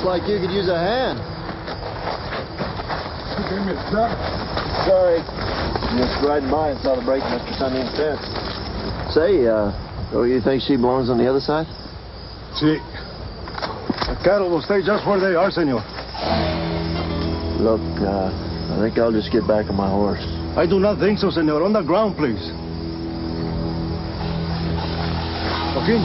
Like you could use a hand. Sorry. Just riding by and saw the break in Mr. Sundeen's fence. Say, you think she belongs on the other side? Si. The cattle will stay just where they are, senor. Look, I think I'll just get back on my horse. I do not think so, senor. On the ground, please. Okay.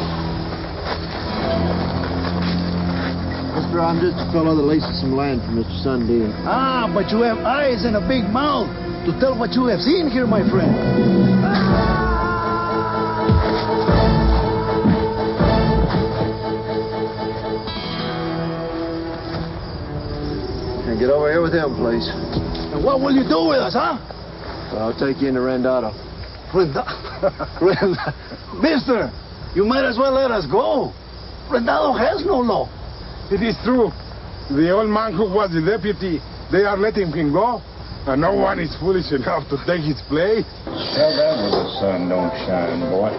I'm just a fellow that leases some land for Mr. Sundeen. Ah, but you have eyes and a big mouth to tell what you have seen here, my friend. Can I get over here with him, please? And what will you do with us, huh? Well, I'll take you into Rendado. Mister, you might as well let us go. Rendado has no law. It is true. The old man who was the deputy, they are letting him go. And no one is foolish enough to take his place. Tell that where the sun don't shine, boy.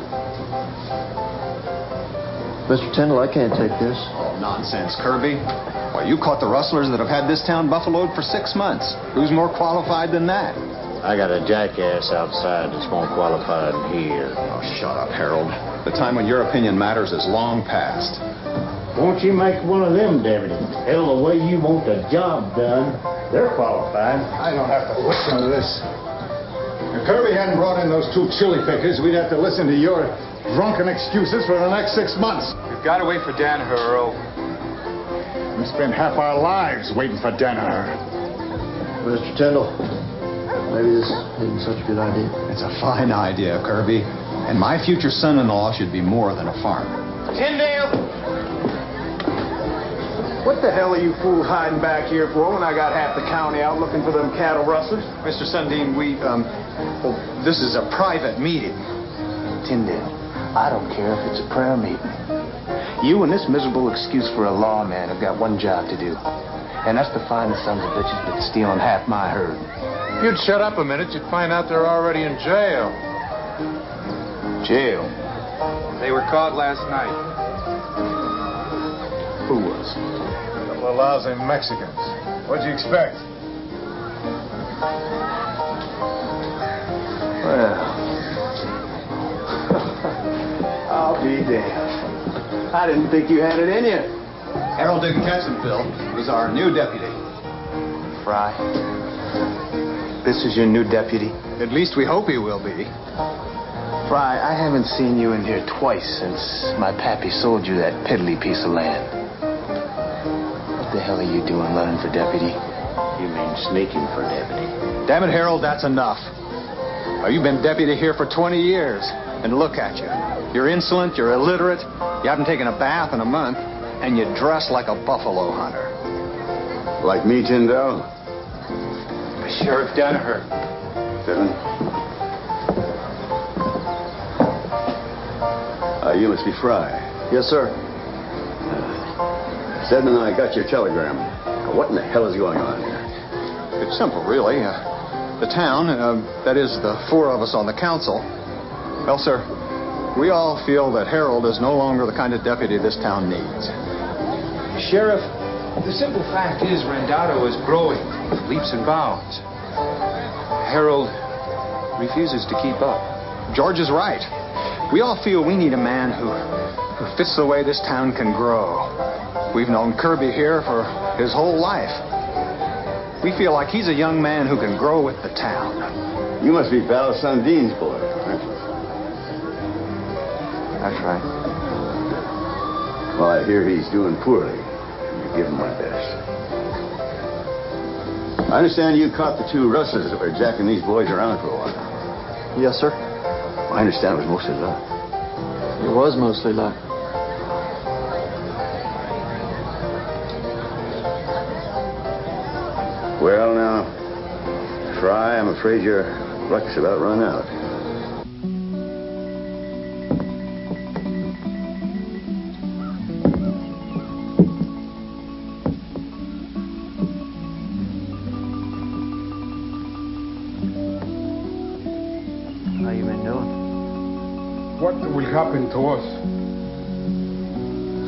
Mr. Tyndall, I can't take this. Oh, nonsense, Kirby. Why, you caught the rustlers that have had this town buffaloed for 6 months. Who's more qualified than that? I got a jackass outside that's more qualified than here. Oh, shut up, Harold. The time when your opinion matters is long past. Won't you make one of them deputies? Hell, the way you want the job done, they're qualified. I don't have to listen to this. If Kirby hadn't brought in those 2 chili pickers, we'd have to listen to your drunken excuses for the next 6 months. We've got to wait for Danaher, Earl. We spent half our lives waiting for Danaher. Mr. Tyndall, maybe this isn't such a good idea. It's a fine idea, Kirby. And my future son-in-law should be more than a farmer. Tyndale! What the hell are you fools hiding back here for when I got half the county out looking for them cattle rustlers? Mr. Sundeen, this is a private meeting. Tyndale, I don't care if it's a prayer meeting. You and this miserable excuse for a lawman have got one job to do. And that's to find the sons of bitches that's stealing half my herd. If you'd shut up a minute, you'd find out they're already in jail. Jail? They were caught last night. Who was? A couple of lousy Mexicans. What'd you expect? Well, I'll be damned. I didn't think you had it in you. Harold didn't catch him, Phil. He was our new deputy. Frye, this is your new deputy? At least we hope he will be. Frye, I haven't seen you in here twice since my pappy sold you that piddly piece of land. What the hell are you doing running for deputy? You mean sneaking for deputy? Damn it, Harold, that's enough. Now, you've been deputy here for 20 years, and look at you. You're insolent, you're illiterate, you haven't taken a bath in a month, and you dress like a buffalo hunter. Like me, Tyndale? Sheriff Danaher. You must be Frye. Yes, sir. Zed and I got your telegram. What in the hell is going on here? It's simple, really. The town, that is, the four of us on the council, well, sir, we all feel that Harold is no longer the kind of deputy this town needs. Sheriff, the simple fact is Rendado is growing leaps and bounds. Harold refuses to keep up. George is right. We all feel we need a man who fits the way this town can grow. We've known Kirby here for his whole life. We feel like he's a young man who can grow with the town. You must be Val Sundeen's boy, aren't you? That's right. Well, I hear he's doing poorly. You give him my best. I understand you caught the two rustlers that were jacking these boys around for a while. Yes, sir. I understand it was mostly luck. It was mostly luck. Well, now, Frye, I'm afraid your luck's about run out. How you been doing? What will happen to us?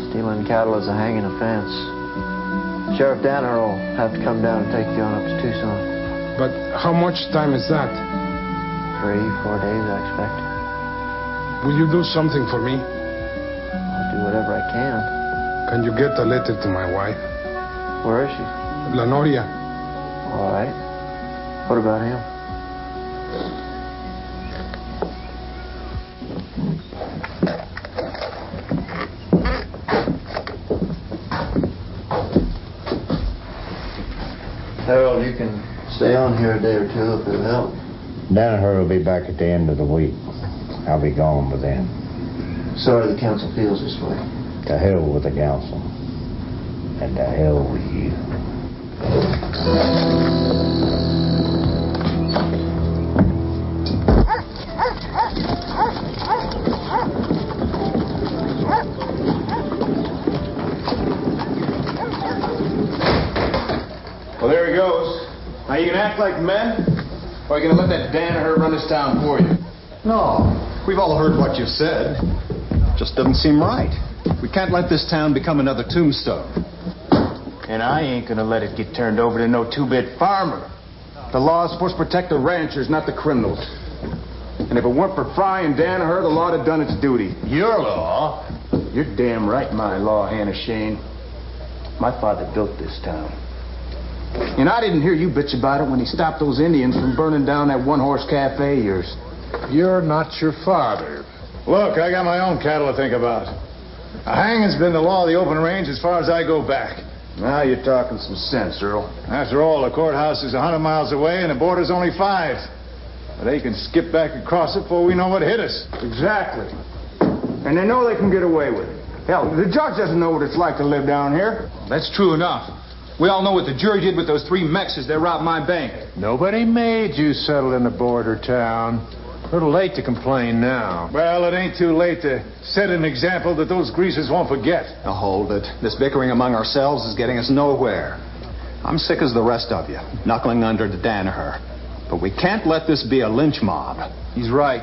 Stealing cattle is a hanging offense. Sheriff Danaher will have to come down and take you on up to Tucson. But how much time is that? 3-4 days, I expect. Will you do something for me? I'll do whatever I can. Can you get a letter to my wife? Where is she? La Noria. All right. What about him? Harold, you can stay on here a day or two if it'll help. Danaher will be back at the end of the week. I'll be gone by then. Sorry the council feels this way. To hell with the council. And to hell with you. Well, there he goes. Now, you can act like men, or you can let that Danaher run this town for you. No, we've all heard what you've said. Just doesn't seem right. We can't let this town become another Tombstone. And I ain't gonna let it get turned over to no two-bit farmer. The law is supposed to protect the ranchers, not the criminals. And if it weren't for Frye and Danaher, the law would have done its duty. Your law? You're damn right, my law, Hanasain. My father built this town. And I didn't hear you bitch about it when he stopped those Indians from burning down that one-horse cafe of yours. You're not your father. Look, I got my own cattle to think about. A hanging's been the law of the open range as far as I go back. Now you're talking some sense, Earl. After all, the courthouse is 100 miles away and the border's only 5. But they can skip back across it before we know what hit us. Exactly. And they know they can get away with it. Hell, the judge doesn't know what it's like to live down here. That's true enough. We all know what the jury did with those 3 Mex as they robbed my bank. Nobody made you settle in a border town. A little late to complain now. Well, it ain't too late to set an example that those greasers won't forget. Now hold it. This bickering among ourselves is getting us nowhere. I'm sick as the rest of you, knuckling under to Danaher. But we can't let this be a lynch mob. He's right.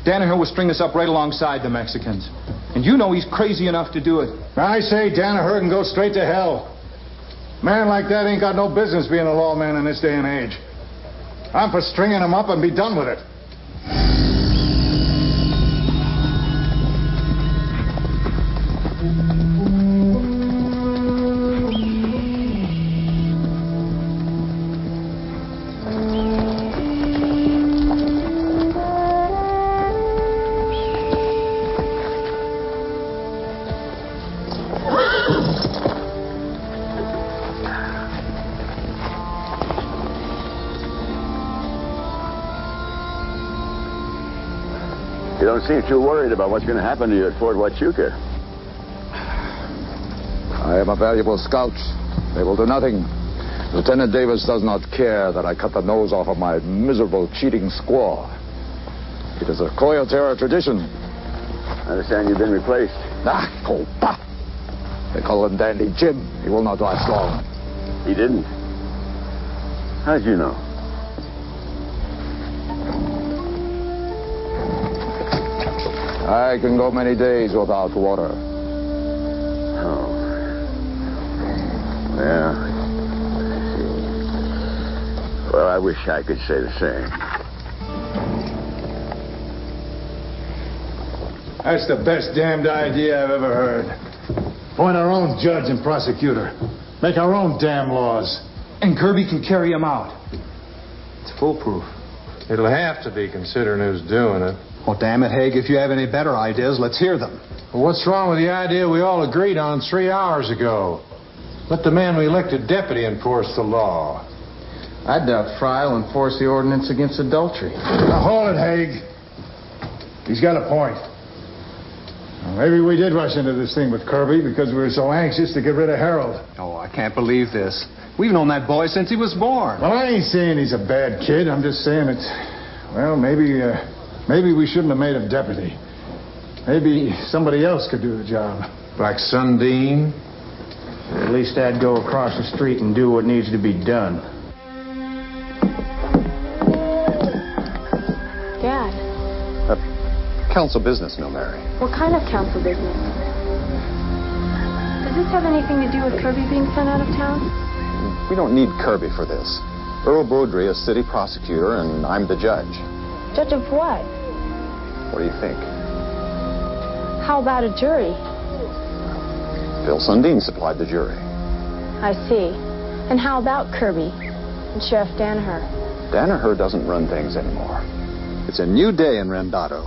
Danaher will string us up right alongside the Mexicans. And you know he's crazy enough to do it. I say Danaher can go straight to hell. Man like that ain't got no business being a lawman in this day and age. I'm for stringing him up and be done with it. You don't seem too worried about what's going to happen to you at Fort Huachuca. I am a valuable scout. They will do nothing. Lieutenant Davis does not care that I cut the nose off of my miserable, cheating squaw. It is a Coyote tradition. I understand you've been replaced. Copa. They call him Dandy Jim. He will not last long. He didn't. How'd you know? I can go many days without water. Oh. Well, I see. Well, I wish I could say the same. That's the best damned idea I've ever heard. Appoint our own judge and prosecutor. Make our own damn laws. And Kirby can carry him out. It's foolproof. It'll have to be, considering who's doing it. Well, damn it, Haig, if you have any better ideas, let's hear them. Well, what's wrong with the idea we all agreed on 3 hours ago? Let the man we elected deputy enforce the law. I doubt Frye will enforce the ordinance against adultery. Now, hold it, Haig. He's got a point. Well, maybe we did rush into this thing with Kirby because we were so anxious to get rid of Harold. Oh, I can't believe this. We've known that boy since he was born. Well, I ain't saying he's a bad kid. I'm just saying it's... Well, maybe we shouldn't have made him deputy. Maybe somebody else could do the job. Like Sundeen? At least I'd go across the street and do what needs to be done. Dad. Council business, no, Mary. What kind of council business? Does this have anything to do with Kirby being sent out of town? We don't need Kirby for this. Earl Beaudry is city prosecutor, and I'm the judge. Judge of what? What do you think? How about a jury? Phil Sundeen supplied the jury. I see. And how about Kirby and Sheriff Danaher? Danaher doesn't run things anymore. It's a new day in Rendado.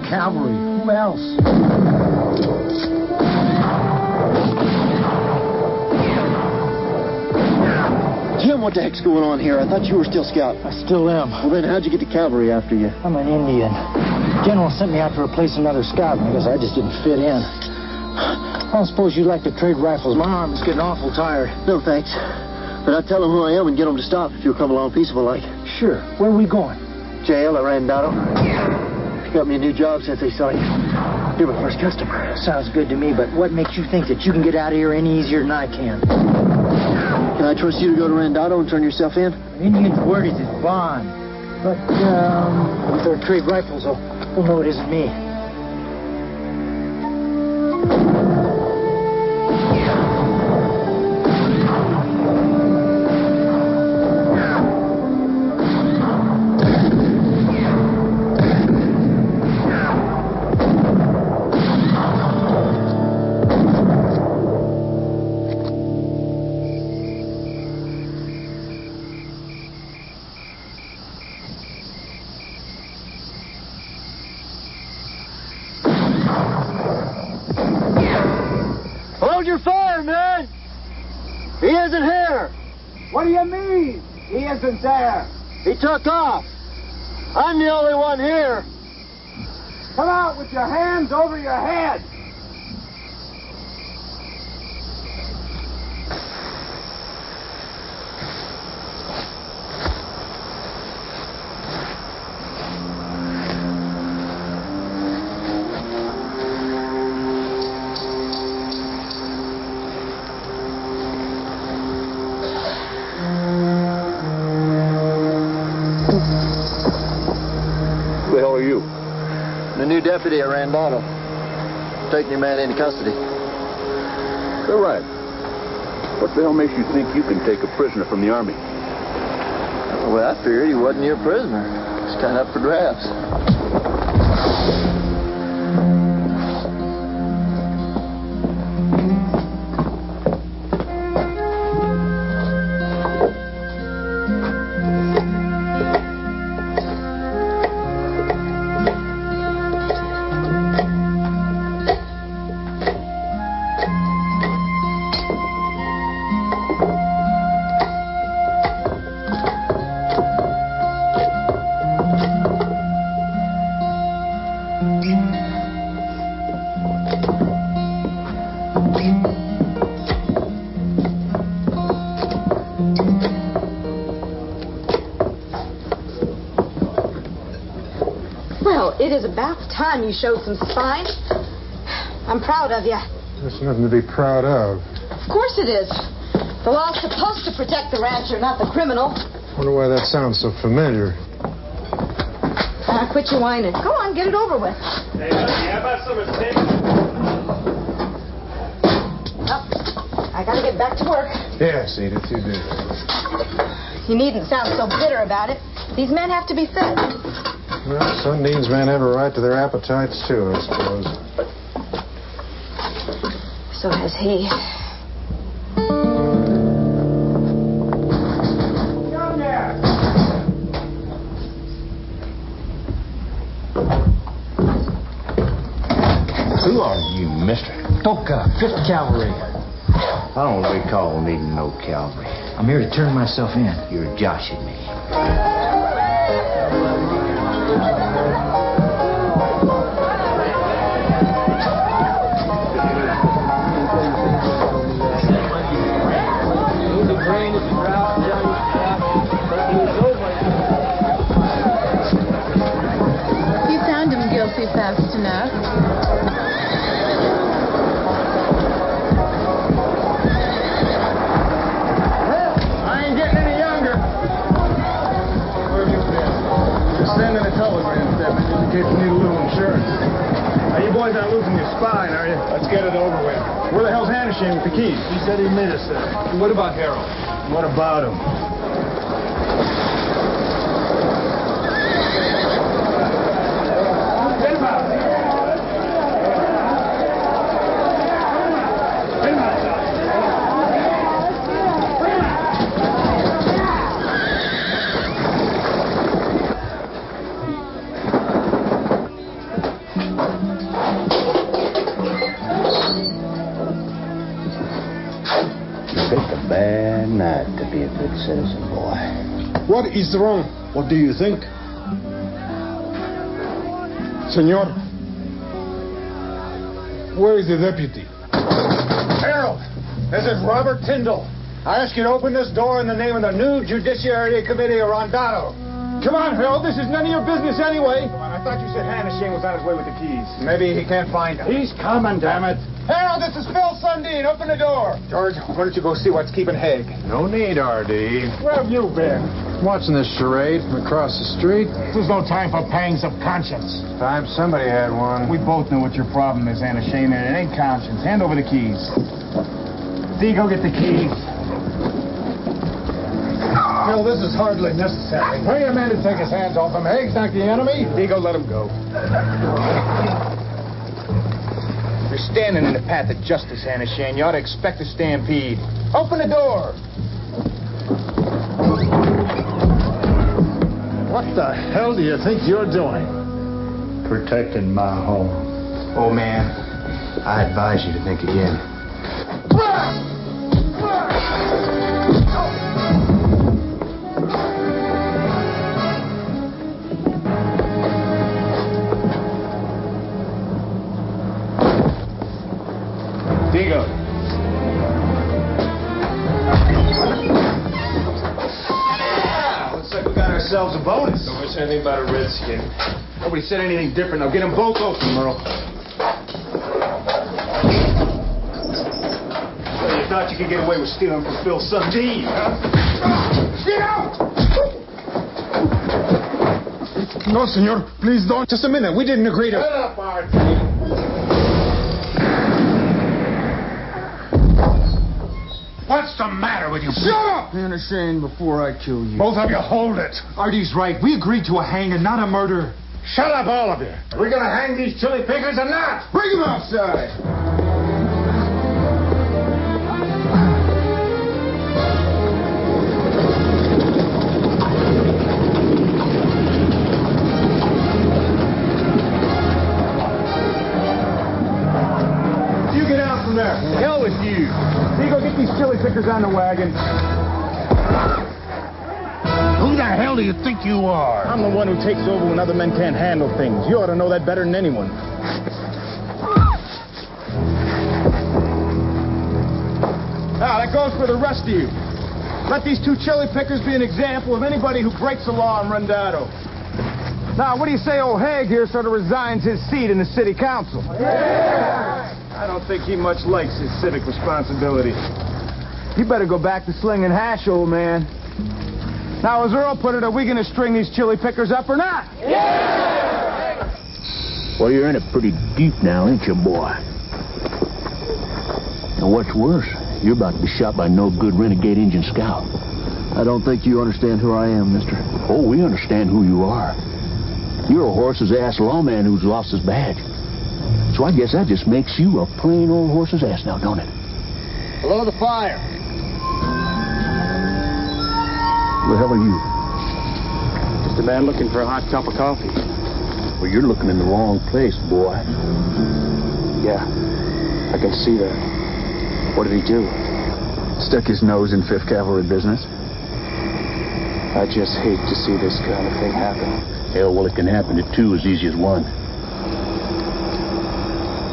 Cavalry. Who else? Jim, what the heck's going on here? I thought you were still scout. I still am. Well, then how'd you get the cavalry after you? I'm an Indian. General sent me out to replace another scout, and I guess I just didn't fit in. I don't suppose you'd like to trade rifles. My arm is getting awful tired. No, thanks. But I'd tell them who I am and get them to stop if you'll come along peaceful like. Sure. Where are we going? Jail at Rendado. Got me a new job since they saw you. You're my first customer. Sounds good to me, but what makes you think that you can get out of here any easier than I can? Can I trust you to go to Rendado and turn yourself in? An Indian's word is his bond. But, with our trade rifles, we'll know it isn't me. ain't there. He took off. I'm the only one here. Come out with your hands over your head. Deputy at Rendado. Taking your man into custody. They're right. What the hell makes you think you can take a prisoner from the army? Well, I figured he wasn't your prisoner. It's kind of up for grabs. It is about time you showed some spine. I'm proud of you. There's nothing to be proud of. Of course it is. The law's supposed to protect the rancher, not the criminal. Wonder why that sounds so familiar. Quit your whining. Go on, get it over with. Hey, how about some steak? Oh, I gotta get back to work. Yes, Edith, you do. You needn't sound so bitter about it. These men have to be fed. Well, Sundeen's men have a right to their appetites, too, I suppose. So has he. Come there! Who are you, mister? Toka, 5th Cavalry. I don't recall needing no cavalry. I'm here to turn myself in. You're joshing me. You found him guilty fast enough. Well, I ain't getting any younger. Where have you been? Just sending a telegram step in case you need a little insurance. Now, you boys aren't losing your spine, are you? Let's get it over with. Where the hell's Hanasain with the keys? He said he'd meet us there. What about Harold? What about him? Get him out. Get him out. Picked a bad night to be a good citizen, boy. What is wrong? What do you think? Senor, where is the deputy? Harold, this is Robert Tyndall. I ask you to open this door in the name of the new Judiciary Committee of Rendado. Come on, Harold, this is none of your business anyway. Come on, I thought you said Hanasain was on his way with the keys. Maybe he can't find them. He's coming, damn it. Harold, this is Phil Sundeen. Open the door. George, why don't you go see what's keeping Haig? No need, R.D. Where have you been? Watching this charade from across the street. There's no time for pangs of conscience. Time somebody had one. We both know what your problem is, Hanasain, and it ain't conscience. Hand over the keys. See, go get the keys. Phil, this is hardly necessary. Tell your man to take his hands off him. Haig's not the enemy. Digo, let him go. You're standing in the path of justice, Hanasain. You ought to expect a stampede. Open the door! What the hell do you think you're doing? Protecting my home. Oh, man, I advise you to think again. anything about a redskin. Nobody said anything different. Now get them both open, Earl. So you thought you could get away with stealing from Phil Sundeen, huh? Get out! No, senor. Please don't. Just a minute. We didn't agree to... Shut up, Art. What's the matter with you? Shut up! Hanasain, before I kill you. Both of you, hold it. Artie's right. We agreed to a hanging, not a murder. Shut up, all of you. Are we going to hang these chili pickers or not? Bring them outside. You get out from there. Hell with you. You go get these chili pickers on the wagon. Who the hell do you think you are? I'm the one who takes over when other men can't handle things. You ought to know that better than anyone. Now, that goes for the rest of you. Let these two chili pickers be an example of anybody who breaks the law in Rendado. Now, what do you say old Haig here sort of resigns his seat in the city council? Yeah! I don't think he much likes his civic responsibility. You better go back to slinging hash, old man. Now, as Earl put it, are we going to string these chili pickers up or not? Yeah! Well, you're in it pretty deep now, ain't you, boy? And what's worse, you're about to be shot by no good renegade Indian scout. I don't think you understand who I am, mister. Oh, we understand who you are. You're a horse's ass lawman who's lost his badge. So I guess that just makes you a plain old horse's ass now, don't it? Below the fire. Who the hell are you? Just a man looking for a hot cup of coffee. Well, you're looking in the wrong place, boy. Yeah, I can see that. What did he do? Stuck his nose in 5th Cavalry business. I just hate to see this kind of thing happen. Hell, well, it can happen to two as easy as one.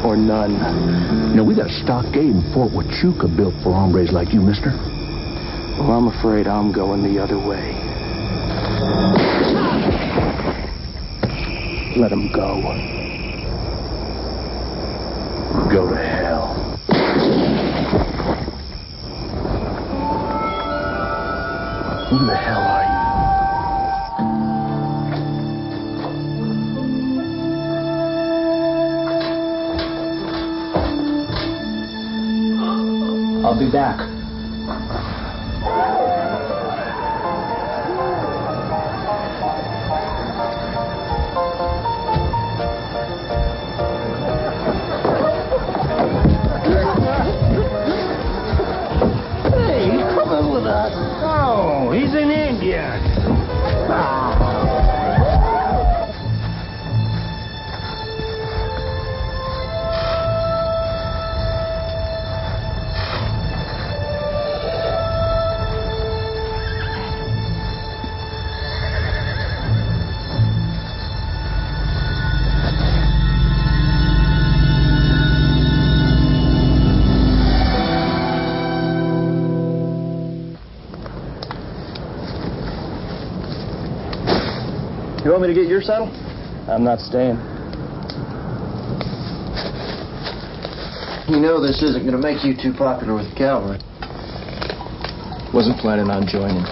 Or none. You know, we got a stockade in Fort Huachuca built for hombres like you, mister. Well, I'm afraid I'm going the other way. Let him go. Go to hell. Who the hell are you? I'll be back. Hey, he's coming with us. Oh, he's an Indian. You want me to get your saddle? I'm not staying. You know this isn't going to make you too popular with the cavalry. Wasn't planning on joining.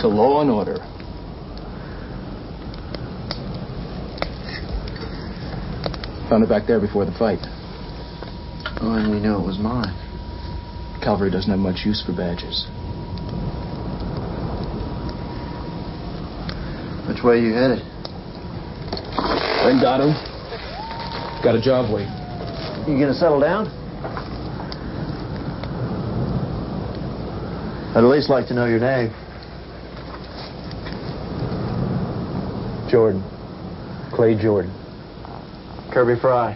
To law and order. Found it back there before the fight. Oh, and we knew it was mine. Cavalry doesn't have much use for badges. Which way are you headed? Rendado. Got a job waiting. You gonna settle down? I'd at least like to know your name. Jordan. Clay Jordan. Kirby Frye.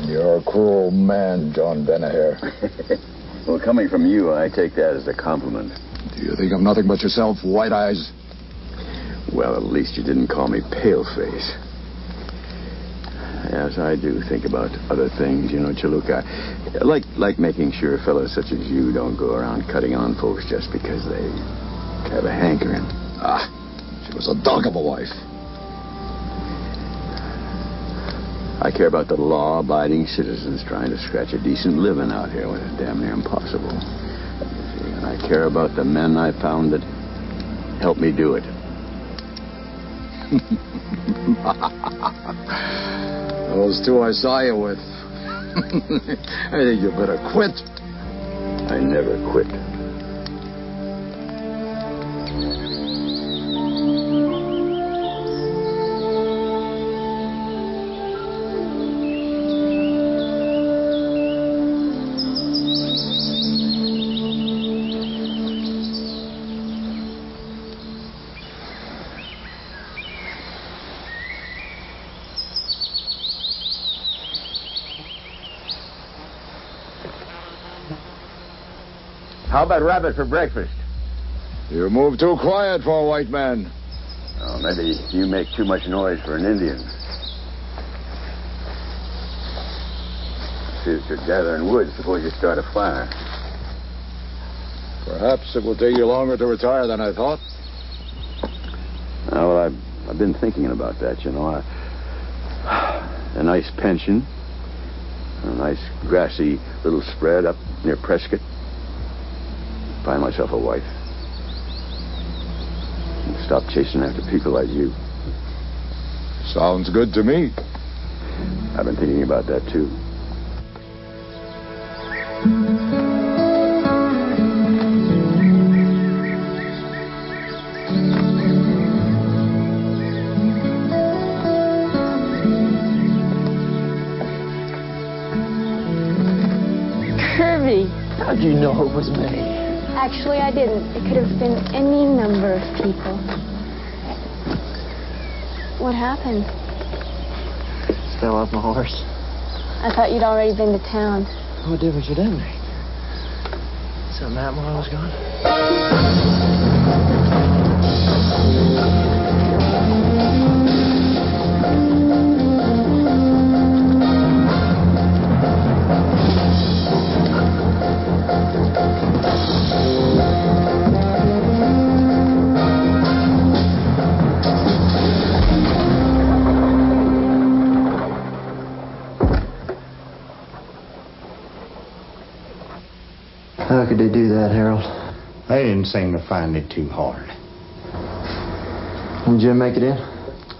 You're a cruel man, John Danaher. Well, coming from you, I take that as a compliment. Do you think of nothing but yourself, White Eyes? Well, at least you didn't call me Paleface. Yes, I do think about other things, you know, Chuluha. Like making sure fellows such as you don't go around cutting on folks just because they have a hankering. Ah, she was a dog of a wife. I care about the law-abiding citizens trying to scratch a decent living out here when it's damn near impossible. And I care about the men I found that helped me do it. Those two I saw you with. I think you better quit. I never quit. How about rabbit for breakfast? You move too quiet for a white man. Oh, maybe you make too much noise for an Indian. See that you're gathering wood. Suppose you start a fire. Perhaps it will take you longer to retire than I thought. Oh, well, I've been thinking about that, you know. A nice pension. A nice grassy little spread up near Prescott. Find myself a wife. And stop chasing after people like you. Sounds good to me. I've been thinking about that, too. Kirby. How'd you know it was me? Actually, I didn't. It could have been any number of people. What happened? Fell off my horse. I thought you'd already been to town. What difference would that make? Something happened while I was gone? How could they do that, Harold? They didn't seem to find it too hard. Did Jim make it in?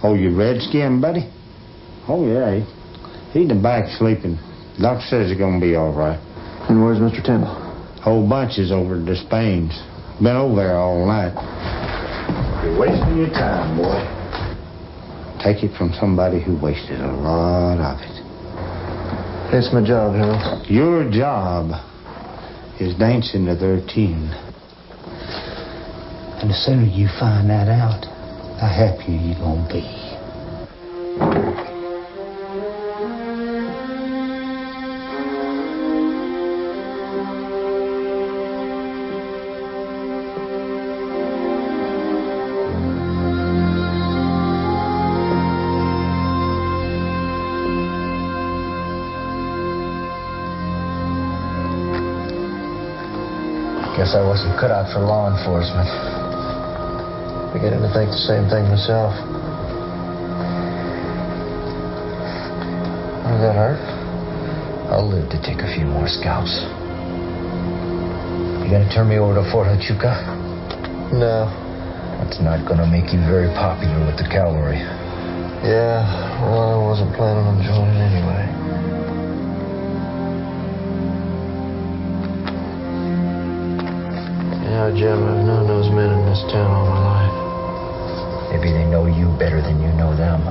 Oh, you redskin, buddy? Oh, yeah. He's in the back sleeping. Doctor says he's going to be all right. And where's Mr. Tyndall? Whole bunch is over at the Spains. Been over there all night. You're wasting your time, boy. Take it from somebody who wasted a lot of it. It's my job, Harold. Your job is dancing to their tune. And the sooner you find that out, the happier you're going to be. Guess I wasn't cut out for law enforcement. Beginning to think the same thing myself. Does that hurt? I'll live to take a few more scalps. You gonna turn me over to Fort Huachuca? No. That's not gonna make you very popular with the cavalry. Yeah, well, I wasn't planning on joining anyway. Yeah, Jim, I've known those men in this town all my life. Maybe they know you better than you know them.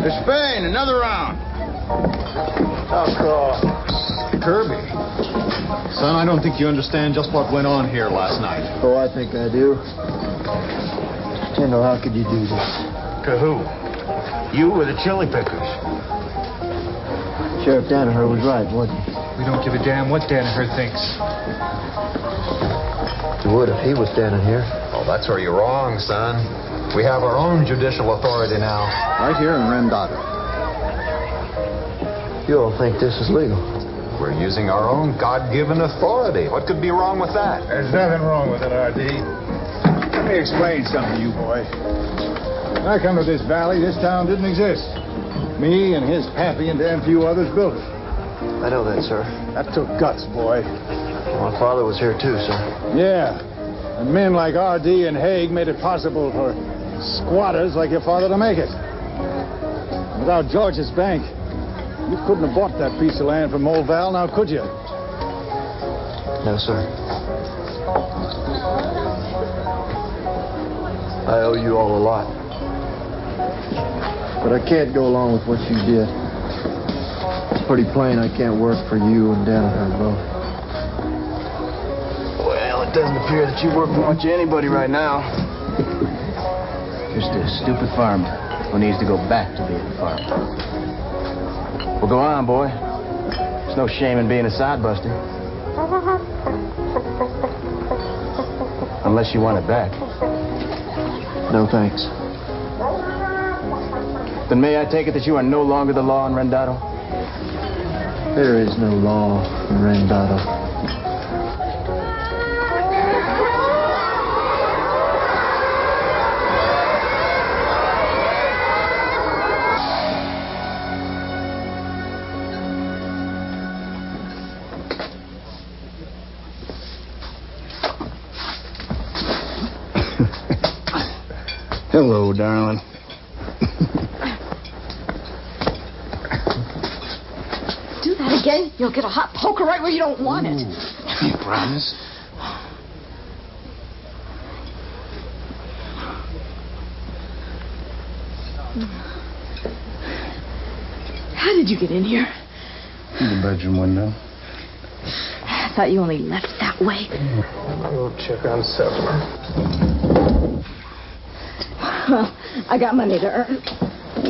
Miss Spain, another round. Oh, Kirby. Son, I don't think you understand just what went on here last night. Oh, I think I do. Tyndall, how could you do this? To who? You or the chili pickers? Sheriff Danaher was right, wasn't he? We don't give a damn what Danaher thinks. You would if he was standing here. Oh, that's where you're wrong, son. We have our own judicial authority now. Right here in Rendado. You all think this is legal? We're using our own God-given authority. What could be wrong with that? There's nothing wrong with it, R.D. Let me explain something to you, boy. When I come to this valley, this town didn't exist. Me and his pappy and damn few others built it. I know that, sir. That took guts, boy. My father was here too, sir. Yeah. And men like R.D. and Haig made it possible for squatters like your father to make it. Without George's bank, you couldn't have bought that piece of land from old Val, now could you? No, sir. I owe you all a lot. But I can't go along with what you did. It's pretty plain I can't work for you and Danaher both. Well, it doesn't appear that you work for much of anybody right now. Just a stupid farmer who needs to go back to being a farmer. Well, go on, boy. There's no shame in being a sidebuster. Unless you want it back. No, thanks. Then may I take it that you are no longer the law in Rendado? There is no law in Rendado. Hello, darling. Do that again, you'll get a hot poker right where you don't want it. You promise? How did you get in here? Through the bedroom window. I thought you only left that way. I'll go check on supper. Well, I got money to earn.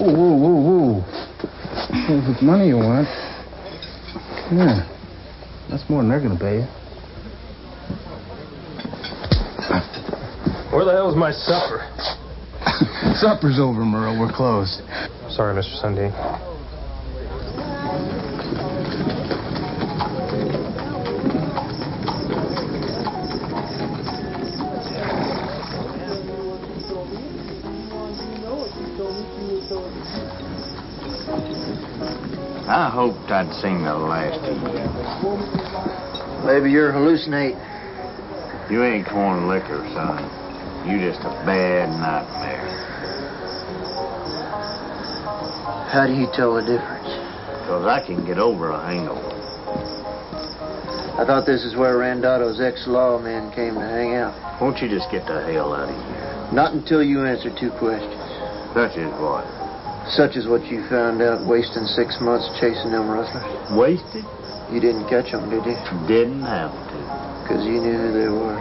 Whoa. If it's money you want, yeah, that's more than they're going to pay you. Where the hell's my supper? Supper's over, Merle. We're closed. Sorry, Mr. Sundeen. I hoped I'd seen the last of you. Maybe you're hallucinating. You ain't corn liquor, son. You just a bad nightmare. How do you tell the difference? Because I can get over a hangover. I thought this is where Rendado's ex-lawmen came to hang out. Won't you just get the hell out of here? Not until you answer two questions. Such as what? Such as what you found out wasting 6 months chasing them rustlers. Wasted? You didn't catch them, did you? Didn't have to. Because you knew who they were.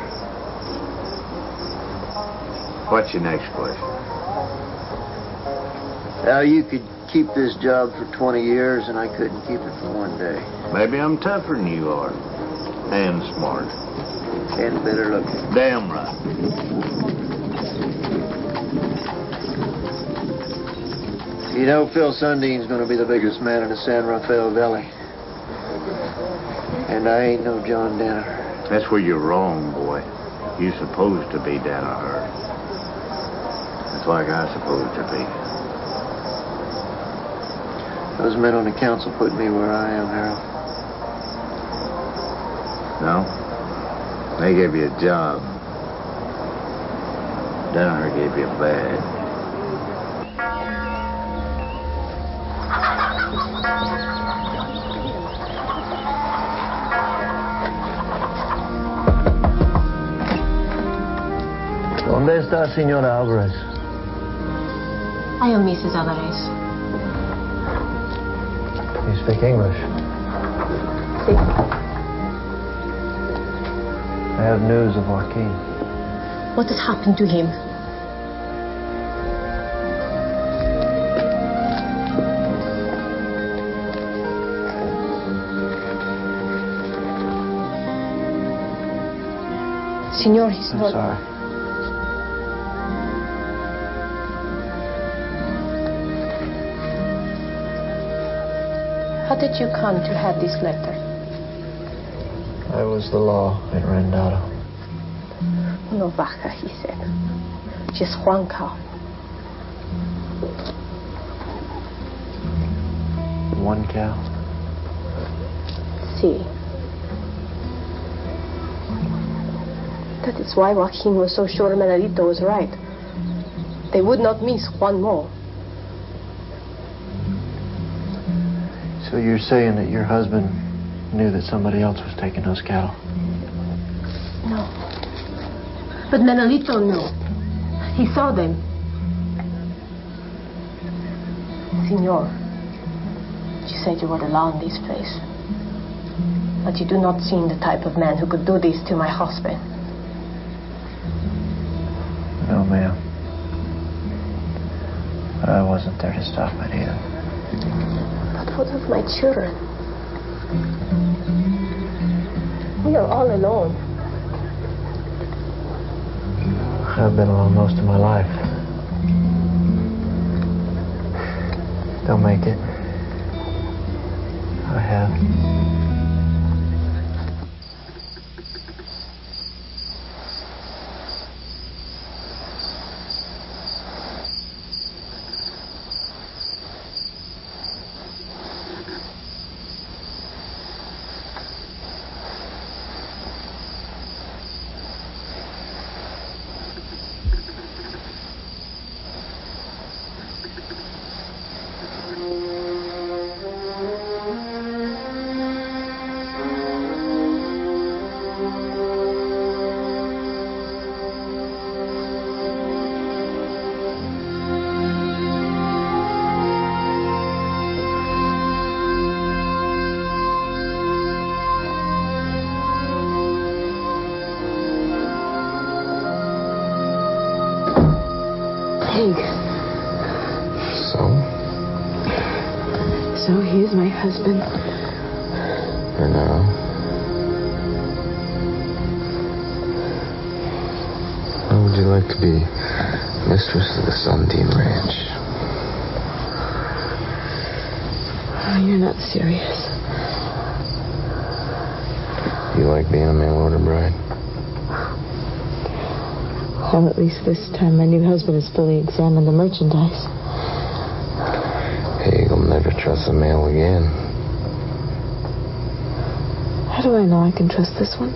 What's your next question? How you could keep this job for 20 years and I couldn't keep it for one day. Maybe I'm tougher than you are. And smart. And better looking. Damn right. You know, Phil Sundeen's going to be the biggest man in the San Rafael Valley. And I ain't no John Danaher. That's where you're wrong, boy. You're supposed to be Danaher. That's like I'm supposed to be. Those men on the council put me where I am, Harold. No? They gave you a job. Danaher gave you a badge. ¿Dónde está señora Alvarez? I am Mrs. Alvarez. You speak English? Sí. I have news of Joaquin. What has happened to him? Senor, he's not... Sorry. How did you come to have this letter? I was the law at Rendado. No vaca, he said. Just one cow. One cow? See. That is why Joaquin was so sure Menalito was right. They would not miss one more. So you're saying that your husband knew that somebody else was taking those cattle? No. But Menalito knew. He saw them. Senor, you said you were the law in this place. But you do not seem the type of man who could do this to my husband. No, ma'am. But I wasn't there to stop it either. But what of my children? We are all alone. I've been alone most of my life. They'll make it. I have. So he is my husband. And now? How would you like to be mistress of the Sundeen ranch? Oh, you're not serious. Do you like being a mail order bride? Well, at least this time my new husband has fully examined the merchandise. Hey, you'll never trust the mail again. How do I know I can trust this one?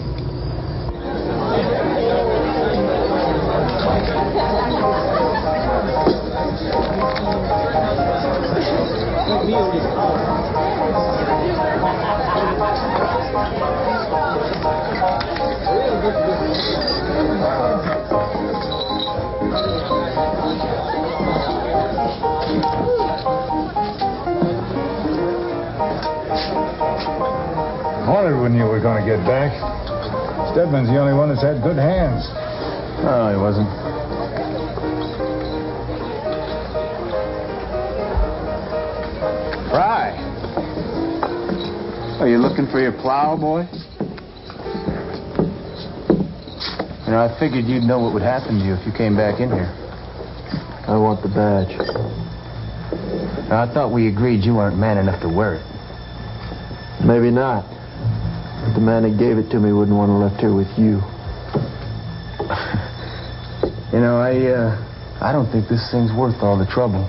I wondered when you were going to get back. Stedman's the only one that's had good hands. No, he wasn't. Frye. Are you looking for your plow, boy? You know, I figured you'd know what would happen to you if you came back in here. I want the badge. Now, I thought we agreed you weren't man enough to wear it. Maybe not. But the man that gave it to me wouldn't want to left here with you. You know, I don't think this thing's worth all the trouble.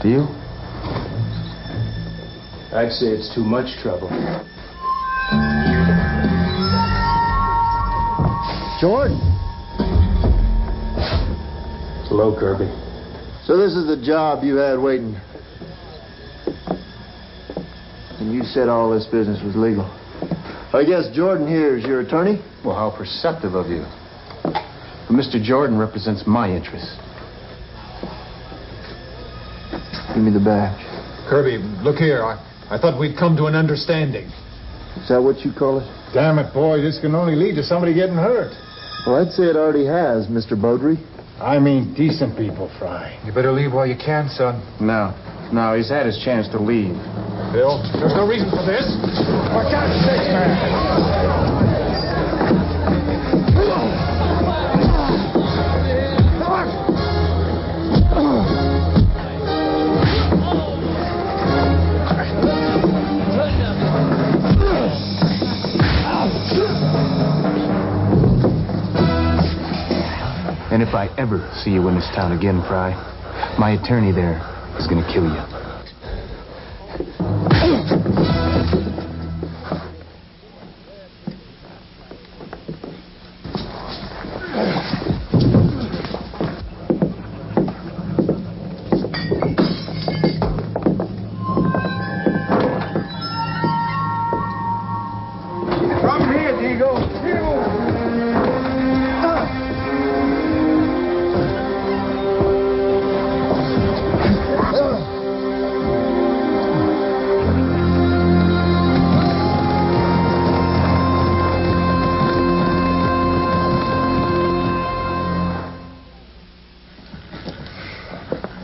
Do you? I'd say it's too much trouble. Jordan! Hello, Kirby. So this is the job you had waiting. And you said all this business was legal. I guess Jordan here is your attorney? Well, how perceptive of you. But Mr. Jordan represents my interests. Give me the badge. Kirby, look here. I thought we'd come to an understanding. Is that what you call it? Damn it, boy. This can only lead to somebody getting hurt. Well, I'd say it already has, Mr. Beaudry. I mean decent people, Frye. You better leave while you can, son. No, he's had his chance to leave. Bill, there's no reason for this. For God's sake, man. And if I ever see you in this town again, Frye, my attorney there is going to kill you.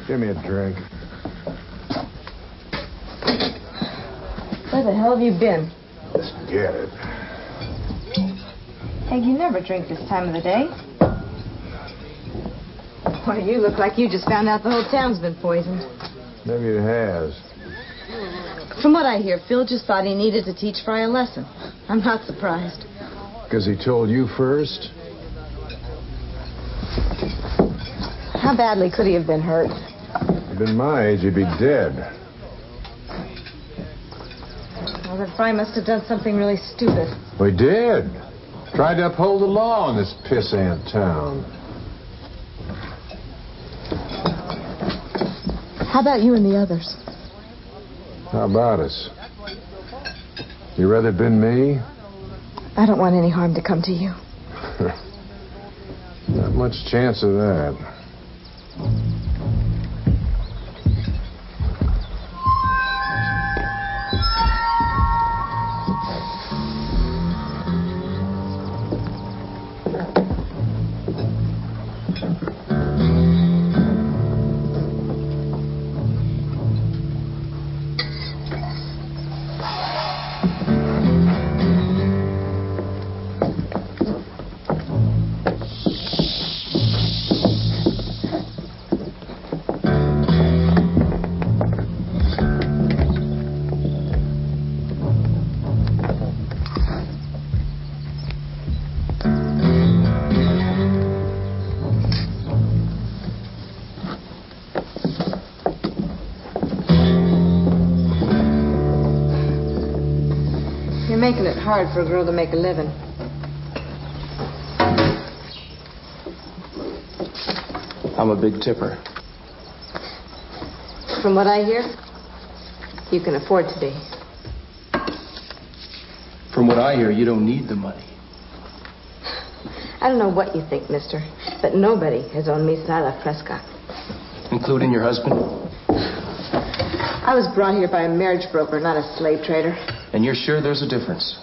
Give me a drink. Where the hell have you been? Just get it. Hey, you never drink this time of the day. Why, you look like you just found out the whole town's been poisoned. Maybe it has. From what I hear, Phil just thought he needed to teach Frye a lesson. I'm not surprised. Because he told you first? How badly could he have been hurt? If he'd been my age, he'd be dead. Well, then Frye must have done something really stupid. We did. Tried to uphold the law in this pissant town. How about you and the others? How about us? You rather been me? I don't want any harm to come to you. Not much chance of that. Making it hard for a girl to make a living. I'm a big tipper. From what I hear, you can afford to be. From what I hear, you don't need the money. I don't know what you think, mister, but nobody has owned me since I left Prescott. Including your husband? I was brought here by a marriage broker, not a slave trader. And you're sure there's a difference?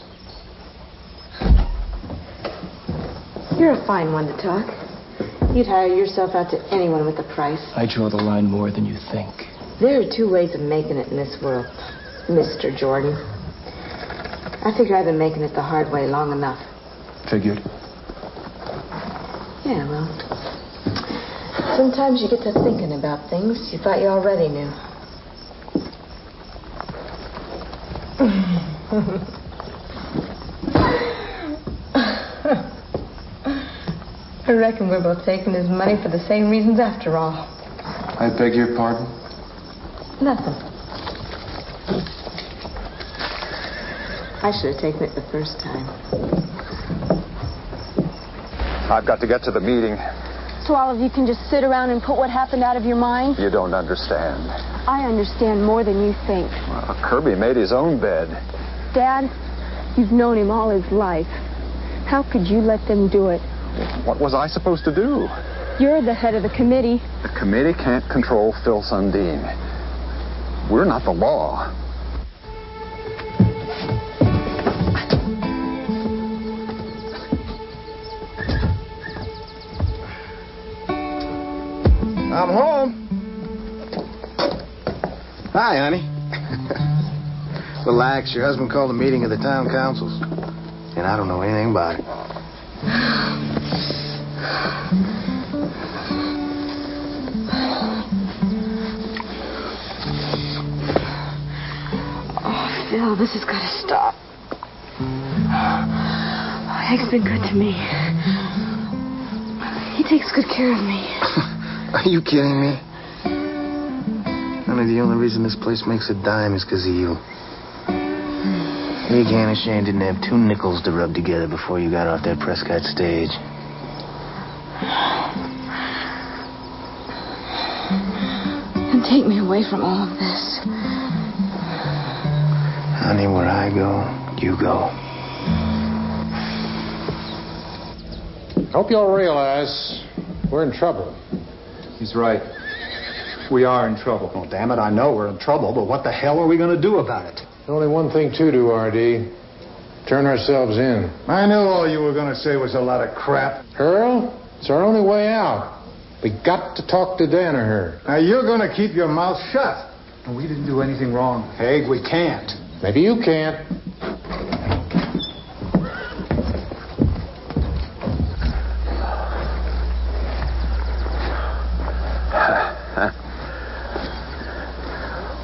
You're a fine one to talk. You'd hire yourself out to anyone with a price. I draw the line more than you think. There are two ways of making it in this world, Mr. Jordan. I figure I've been making it the hard way long enough. Figured. Yeah, well, sometimes you get to thinking about things you thought you already knew. I reckon we're both taking his money for the same reasons after all. I beg your pardon? Nothing. I should have taken it the first time. I've got to get to the meeting. So all of you can just sit around and put what happened out of your mind? You don't understand. I understand more than you think. Well, Kirby made his own bed. Dad, you've known him all his life. How could you let them do it? What was I supposed to do? You're the head of the committee. The committee can't control Phil Sundeen. We're not the law. I'm home. Hi, honey. Relax. Your husband called a meeting of the town councils, and I don't know anything about it. Oh, Phil, this has got to stop. Hank's been good to me. He takes good care of me. Are you kidding me? Honey, the only reason this place makes a dime is because of you. Big Hanasain didn't have 2 nickels to rub together before you got off that Prescott stage. And take me away from all of this. Honey, where I go, you go. Hope you'll realize we're in trouble. He's right. We are in trouble. Oh, damn it, I know we're in trouble, but what the hell are we going to do about it? Only one thing to do, R.D. Turn ourselves in. I knew all you were going to say was a lot of crap. Earl, it's our only way out. We got to talk to Danaher. Now, you're going to keep your mouth shut. We didn't do anything wrong. Haig, we can't. Maybe you can't.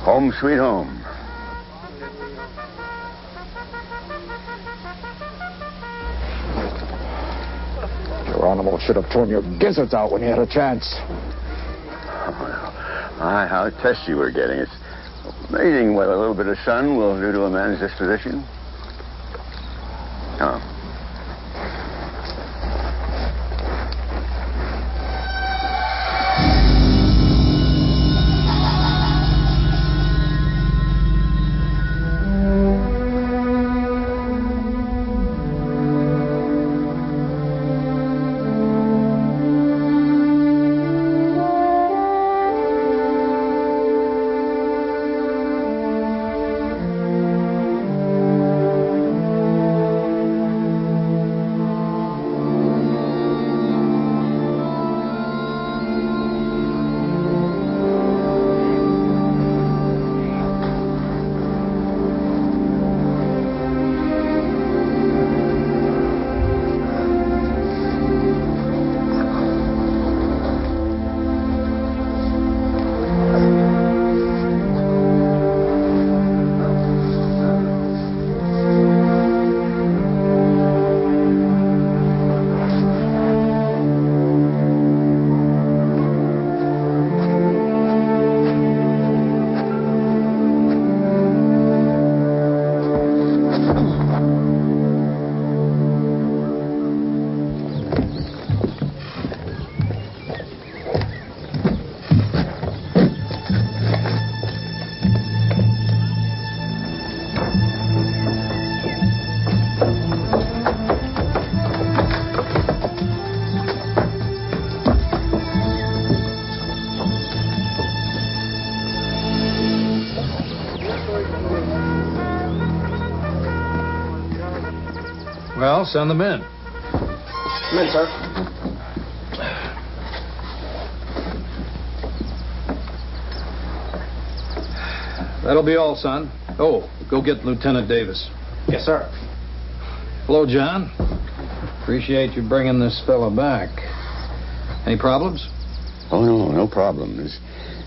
Home sweet home. Geronimo should have torn your gizzards out when you had a chance. How testy you were getting. It's amazing what a little bit of sun will do to a man's disposition. Oh. Well, send them in. Come in, sir. That'll be all, son. Oh, go get Lieutenant Davis. Yes, sir. Hello, John. Appreciate you bringing this fella back. Any problems? Oh, no problems.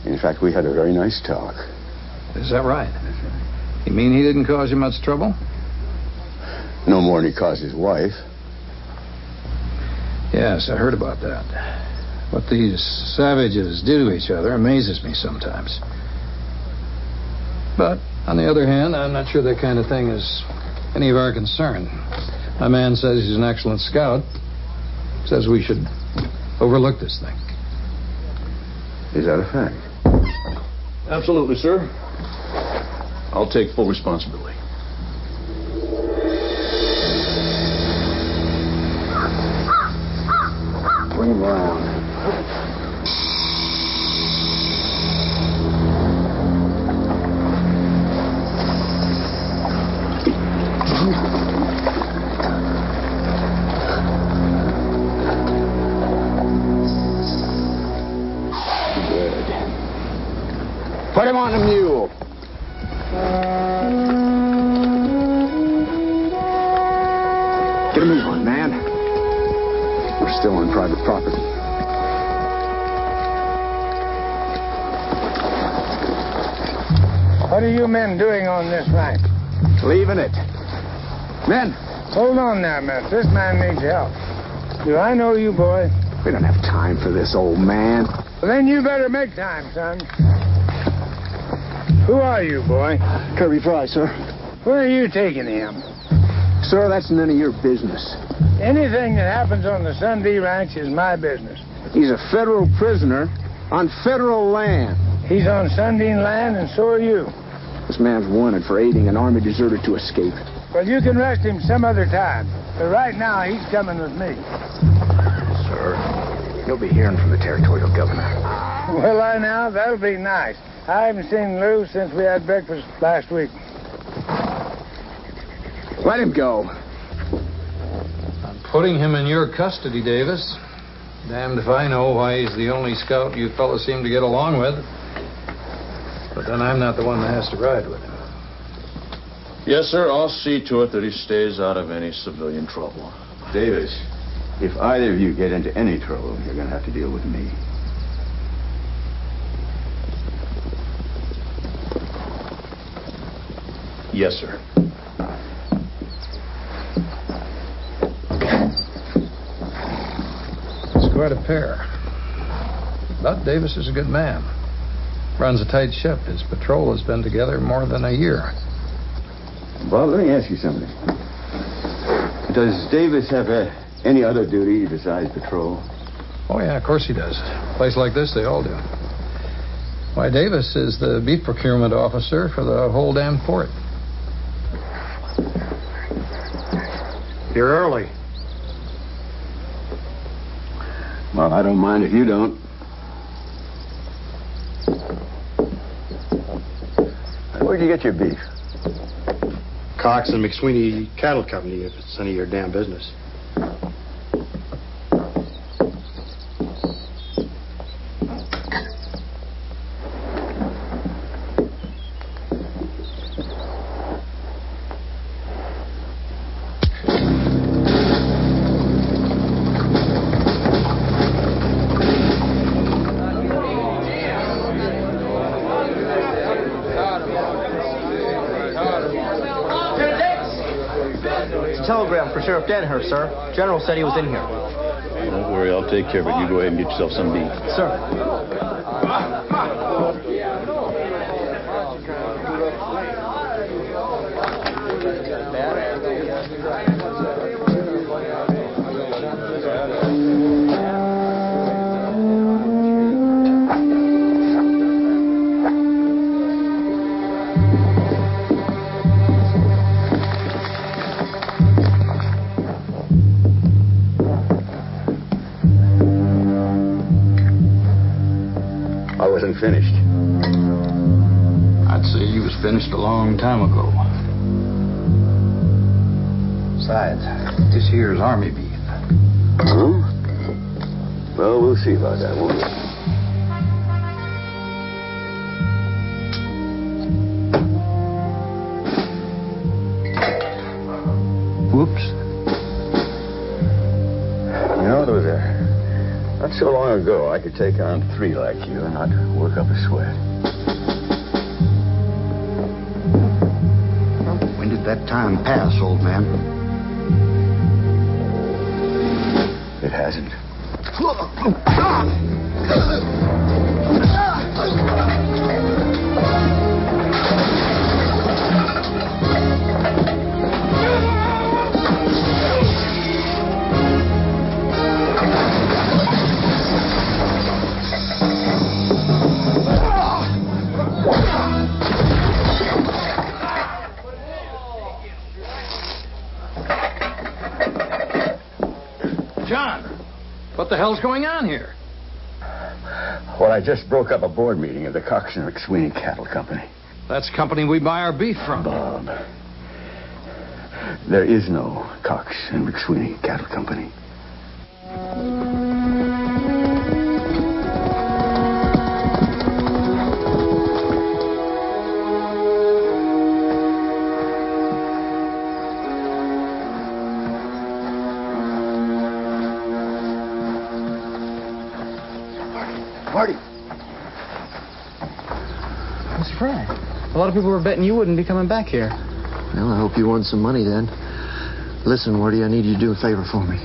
In fact, we had a very nice talk. Is that right? You mean he didn't cause you much trouble? No more than he caused his wife. Yes, I heard about that. What these savages do to each other amazes me sometimes. But, on the other hand, I'm not sure that kind of thing is any of our concern. My man says he's an excellent scout. Says we should overlook this thing. Is that a fact? Absolutely, sir. I'll take full responsibility. Bring him around. Put him on the mule. Get a move on, man. We're still on private property. What are you men doing on this ranch? Leaving it. Men. Hold on there, miss. This man needs help. Do I know you, boy? We don't have time for this, old man. Well, then you better make time, son. Who are you, boy? Kirby Frye, sir. Where are you taking him? Sir, that's none of your business. Anything that happens on the Sundeen ranch is my business. He's a federal prisoner on federal land. He's on Sundeen land, and so are you. This man's wanted for aiding an army deserter to escape. Well, you can rest him some other time. But right now, he's coming with me. Sir, you'll be hearing from the territorial governor. Will I now? That'll be nice. I haven't seen Lou since we had breakfast last week. Let him go. I'm putting him in your custody, Davis. Damned if I know why he's the only scout you fellas seem to get along with. But then I'm not the one that has to ride with him. Yes, sir. I'll see to it that he stays out of any civilian trouble. Davis, if either of you get into any trouble, you're going to have to deal with me. Yes, sir. It's quite a pair. But Davis is a good man. Runs a tight ship. His patrol has been together more than a year. Bob, let me ask you something. Does Davis have any other duty besides patrol? Oh, yeah, of course he does. A place like this, they all do. Why, Davis is the beef procurement officer for the whole damn fort. You're early. Well, I don't mind if you don't. Where'd you get your beef? Cox and McSweeney Cattle Company, if it's none of your damn business. Telegram for Sheriff Danaher, sir. General said he was in here. Don't worry, I'll take care of it. You go ahead and get yourself some beef. Sir. Finished. I'd say you was finished a long time ago. Besides, this here's army beef. Huh? Well, we'll see about that, won't we? Whoops. You know, there was not so long ago, I could take on 3 like you and not work up a sweat. When did that time pass, old man? It hasn't. What the hell's going on here? Well, I just broke up a board meeting of the Cox and McSweeney Cattle Company. That's company we buy our beef from. Bob, there is no Cox and McSweeney Cattle Company. Marty. Mr. Frye, a lot of people were betting you wouldn't be coming back here. Well, I hope you won some money then. Listen, Marty, I need you to do a favor for me.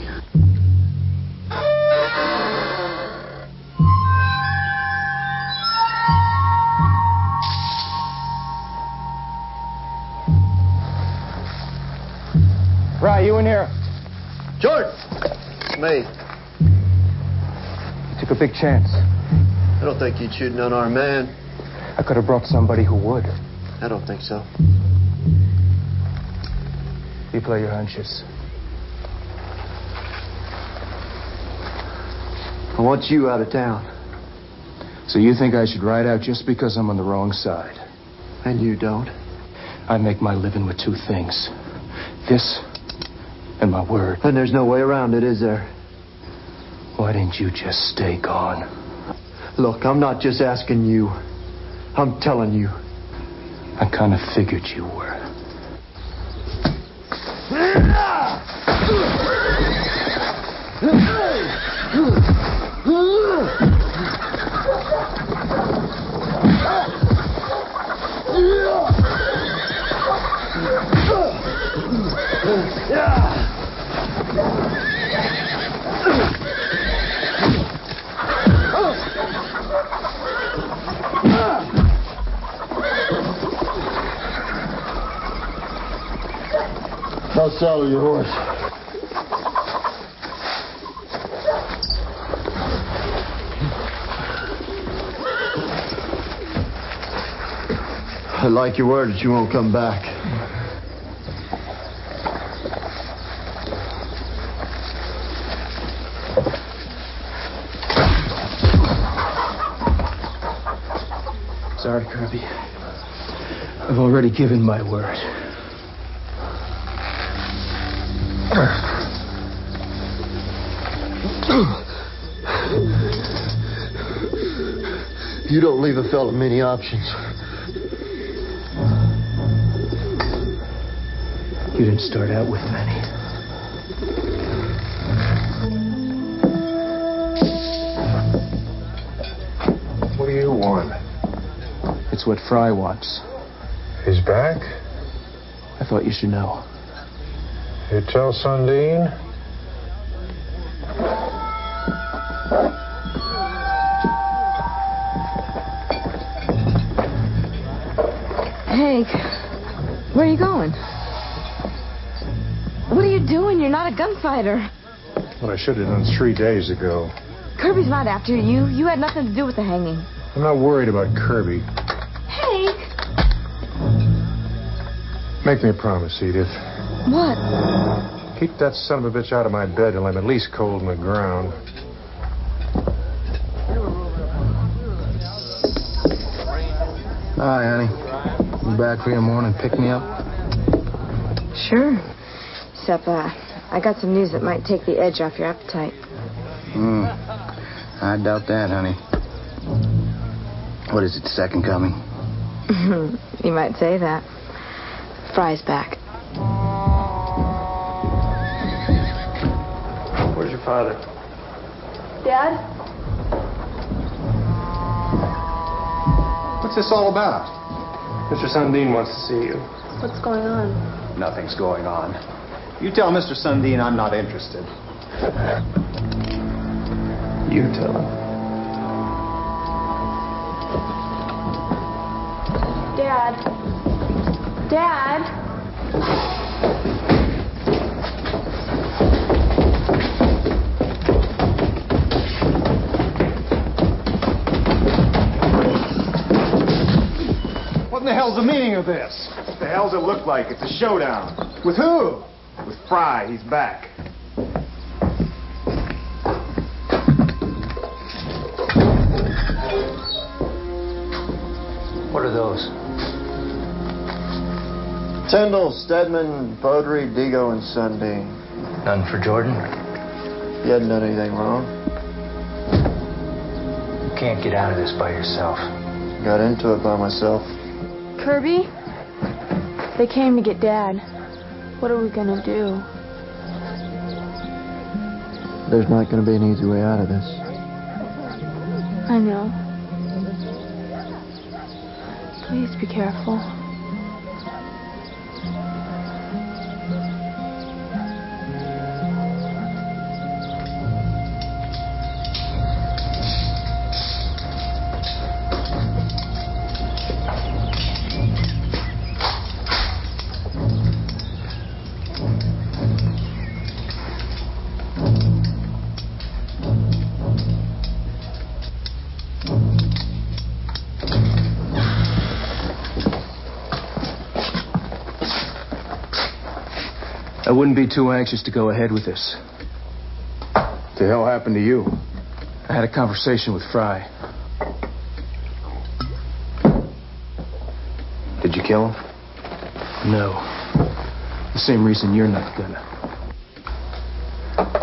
Frye, you in here? George! It's me. You took a big chance. I don't think you'd shoot an unarmed man. I could have brought somebody who would. I don't think so. You play your hunches. I want you out of town. So you think I should ride out just because I'm on the wrong side? And you don't? I make my living with two things. This and my word. And there's no way around it, is there? Why didn't you just stay gone? Look, I'm not just asking you. I'm telling you. I kind of figured you were. I'll saddle your horse. I like your word that you won't come back. Sorry, Kirby. I've already given my word. You don't leave a fella many options. You didn't start out with many. What do you want? It's what Frye wants. He's back? I thought you should know. You tell Sundeen? Hank, where are you going? What are you doing? You're not a gunfighter. What I should have done 3 days ago. Kirby's not after you. You had nothing to do with the hanging. I'm not worried about Kirby. Hank! Make me a promise, Edith. What? Keep that son of a bitch out of my bed till I'm at least cold in the ground. Hi, honey. You back for your morning pick me up? Sure. Except, I got some news that might take the edge off your appetite. I doubt that, honey. What is it, second coming? You might say that. Frye's back. Where's your father? Dad? What's this all about? Mr. Sundeen wants to see you. What's going on? Nothing's going on. You tell Mr. Sundeen I'm not interested. You tell him. Dad? Dad? What in the hell's the meaning of this? What the hell's it look like? It's a showdown. With who? With Frye. He's back. What are those? Tyndall, Stedman, Beaudry, Digo, and Sundeen. None for Jordan? You hadn't done anything wrong. You can't get out of this by yourself. Got into it by myself. Kirby? They came to get Dad. What are we gonna do? There's not going to be an easy way out of this. I know. Please be careful. I wouldn't be too anxious to go ahead with this. What the hell happened to you? I had a conversation with Frye. Did you kill him? No. The same reason you're not gonna.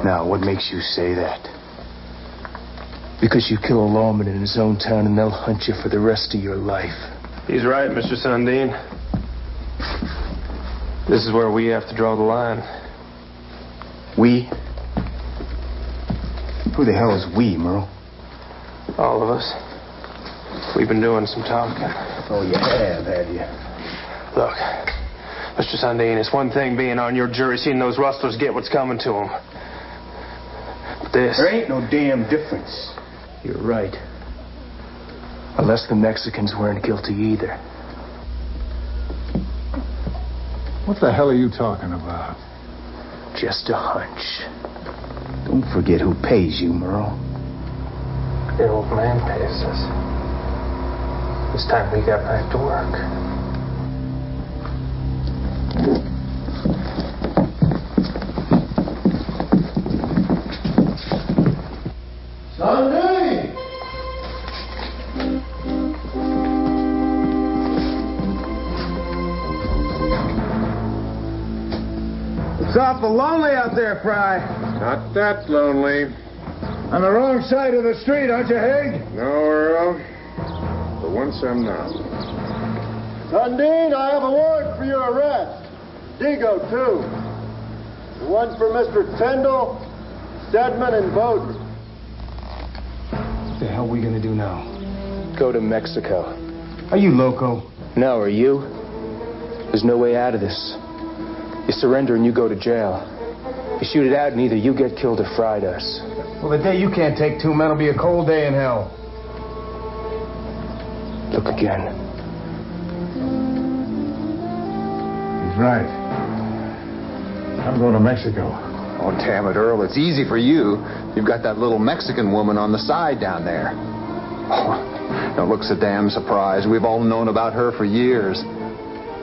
Now, what makes you say that? Because you kill a lawman in his own town and they'll hunt you for the rest of your life. He's right, Mr. Sundeen. This is where we have to draw the line. We? Who the hell is we, Merle? All of us. We've been doing some talking. Oh, you have you? Look, Mr. Sundeen, it's one thing being on your jury, seeing those rustlers get what's coming to them. But this... There ain't no damn difference. You're right. Unless the Mexicans weren't guilty either. What the hell are you talking about? Just a hunch. Don't forget who pays you, Merle. The old man pays us. It's time we got back to work. Sundeen! It's awful lonely out there, Frye. Not that lonely. On the wrong side of the street, aren't you, Haig? No, Earl. For once I'm not. Sundeen, I have a warrant for your arrest. Digo, too. The one for Mr. Tyndall, Stedman, and Beaudry. What the hell are we gonna do now? Go to Mexico. Are you loco? No, are you? There's no way out of this. You surrender and you go to jail. You shoot it out and either you get killed or Frye does. Well, the day you can't take two men will be a cold day in hell. Look again. He's right. I'm going to Mexico. Oh, damn it, Earl. It's easy for you. You've got that little Mexican woman on the side down there. Oh, don't look so damn surprised. We've all known about her for years.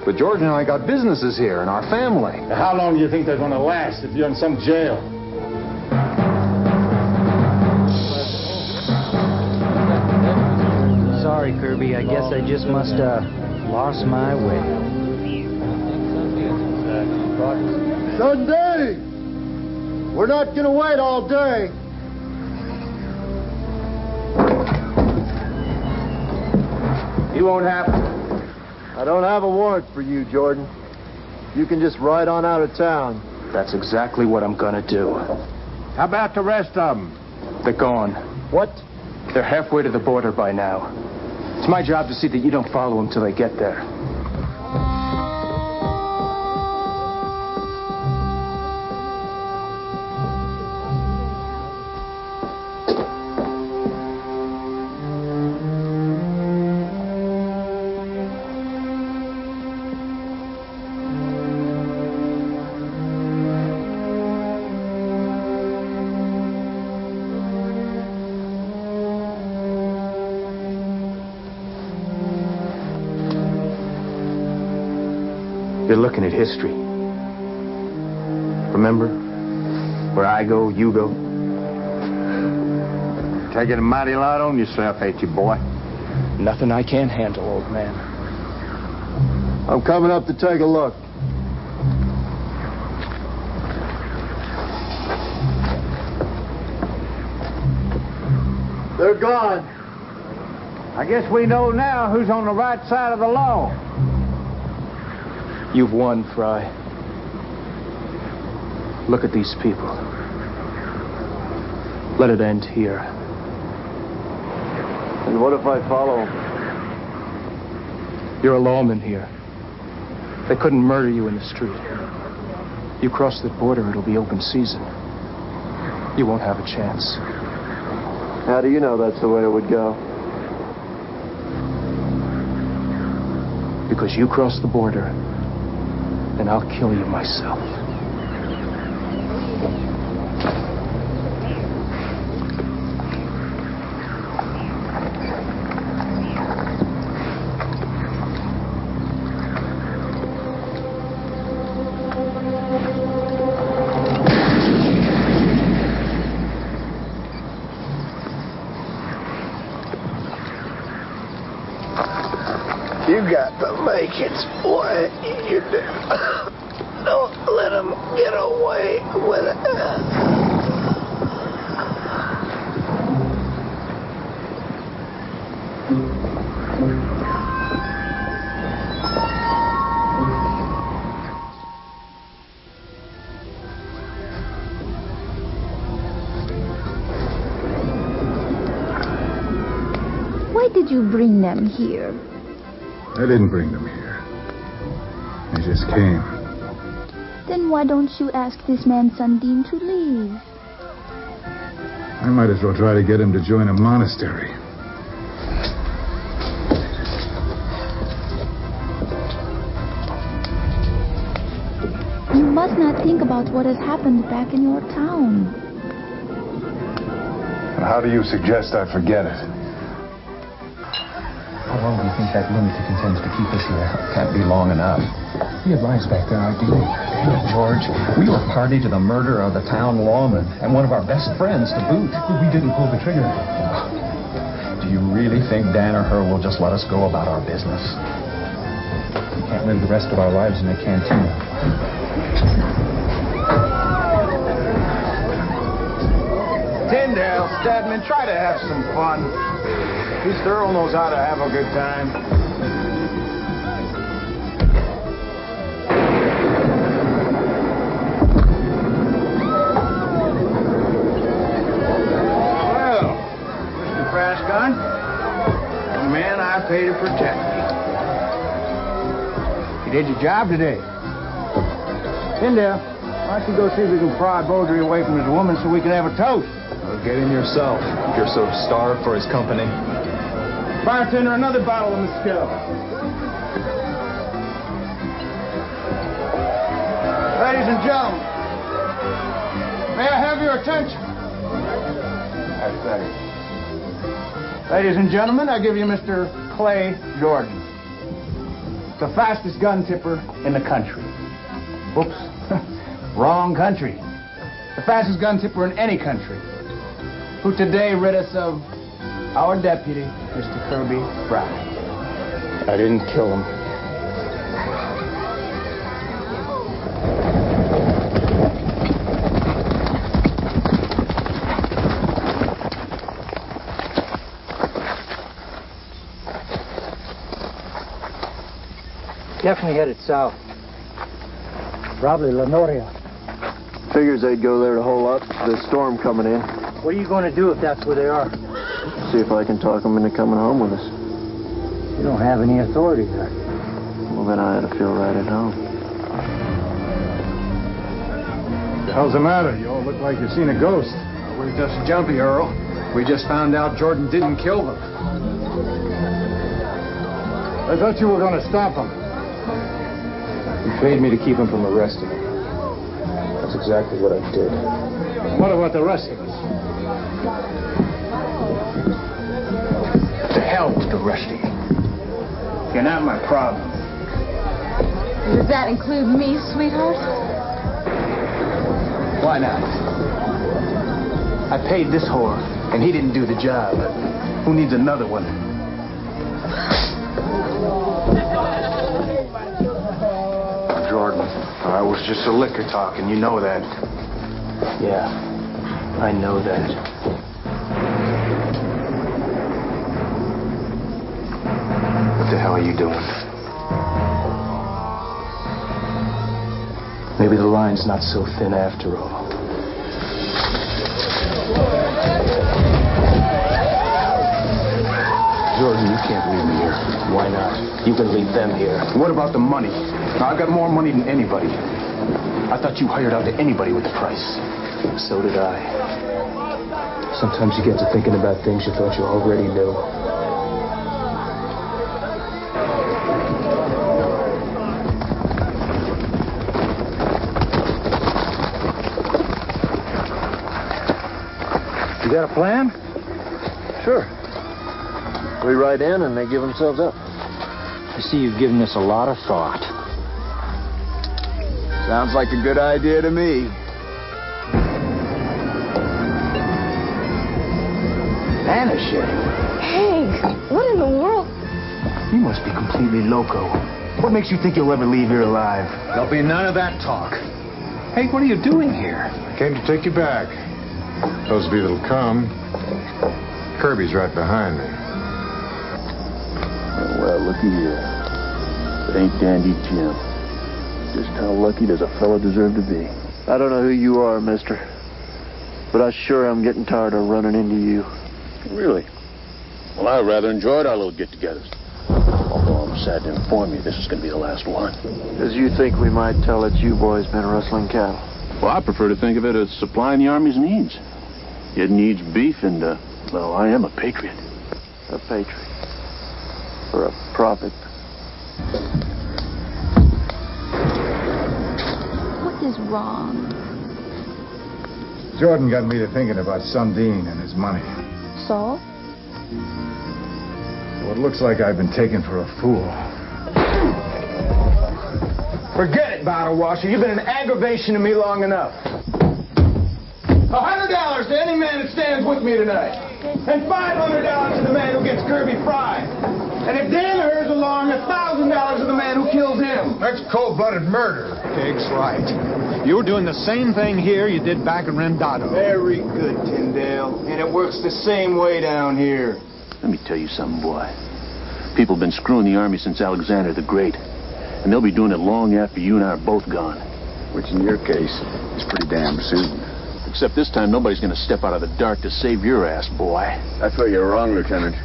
But George and I got businesses here in our family. Now, how long do you think they're going to last if you're in some jail? Sorry, Kirby. I guess I just must lost my way. Sundeen! We're not gonna wait all day. You won't have to. I don't have a warrant for you, Jordan. You can just ride on out of town. That's exactly what I'm gonna do. How about the rest of them? They're gone. What? They're halfway to the border by now. It's my job to see that you don't follow them till they get there. You're looking at history. Remember? Where I go, you go. Taking a mighty lot on yourself, ain't you, boy? Nothing I can't handle, old man. I'm coming up to take a look. They're gone. I guess we know now who's on the right side of the law. You've won, Frye. Look at these people. Let it end here. And what if I follow him? You're a lawman here. They couldn't murder you in the street. You cross the border, it'll be open season. You won't have a chance. How do you know that's the way it would go? Because you cross the border, and I'll kill you myself. You got the makings, boy. You do. Don't let them get away with it. Why did you bring them here? I didn't bring them here. They just came. Then why don't you ask this man Sundeen to leave? I might as well try to get him to join a monastery. You must not think about what has happened back in your town. And how do you suggest I forget it? How long do you think that lunatic intends to keep us here? Can't be long enough. We had lives back there, ideally. Damn it, George. We were party to the murder of the town lawman and one of our best friends to boot. We didn't pull the trigger. Do you really think Danaher will just let us go about our business? We can't live the rest of our lives in a cantina. Tyndale, Stedman, try to have some fun. At least Earl knows how to have a good time. Well, Mr. Fastgun, the man I pay to protect me. You did your job today. Tyndale, why don't you go see if we can pry Beaudry away from his woman so we can have a toast? Well, get in yourself, if you're so starved for his company. Bartender, another bottle of mezcal. Ladies and gentlemen, may I have your attention? That's better. Ladies and gentlemen, I give you Mr. Clay Jordan, the fastest gun tipper in the country. Whoops, wrong country. The fastest gun tipper in any country, who today rid us of our deputy, Mr. Kirby Frye. I didn't kill him. Definitely headed south. Probably Lenoria. Figures they'd go there to hole up. There's a storm coming in. What are you going to do if that's where they are? See if I can talk them into coming home with us. You don't have any authority there. Well, then I ought to feel right at home. What the hell's the matter? You all look like you've seen a ghost. We're just jumpy, Earl. We just found out Jordan didn't kill them. I thought you were going to stop him. You paid me to keep him from arresting him. That's exactly what I did. What about the rest of us? To hell with the rest of you. You're not my problem. Does that include me, sweetheart? Why not? I paid this whore, and he didn't do the job. Who needs another one? Jordan, I was just a liquor talk, and you know that. Yeah, I know that. What the hell are you doing? Maybe the line's not so thin after all. Why not? You can leave them here. What about the money? Now, I've got more money than anybody. I thought you hired out to anybody with the price. So did I. Sometimes you get to thinking about things you thought you already knew. You got a plan? Sure. We ride in and they give themselves up. I see you've given this a lot of thought. Sounds like a good idea to me. Hanasain. Hank, what in the world? You must be completely loco. What makes you think you'll ever leave here alive? There'll be none of that talk. Hey, what are you doing here? Came to take you back. Those of you that'll come, Kirby's right behind me. Well, looky here. It ain't Dandy Jim. Just how lucky does a fellow deserve to be? I don't know who you are, mister, but I sure am getting tired of running into you. Really? Well, I rather enjoyed our little get-togethers. Although I'm sad to inform you, this is going to be the last one. Because you think we might tell that you boys been rustling cattle. Well, I prefer to think of it as supplying the Army's needs. It needs beef, and, well, I am a patriot. A patriot. For a prophet. What is wrong? Jordan got me to thinking about Sundeen and his money. So? Well, it looks like I've been taken for a fool. Forget it, bottle washer. You've been an aggravation to me long enough. $100 to any man that stands with me tonight. And $500 to the man who gets Kirby Frye. And if Danaher's along, $1,000 to the man who kills him. That's cold-blooded murder. Pig's right. You're doing the same thing here you did back in Rendado. Very good, Tyndale. And it works the same way down here. Let me tell you something, boy. People have been screwing the Army since Alexander the Great. And they'll be doing it long after you and I are both gone. Which in your case is pretty damn soon. Except this time, nobody's going to step out of the dark to save your ass, boy. That's where you're wrong, Lieutenant.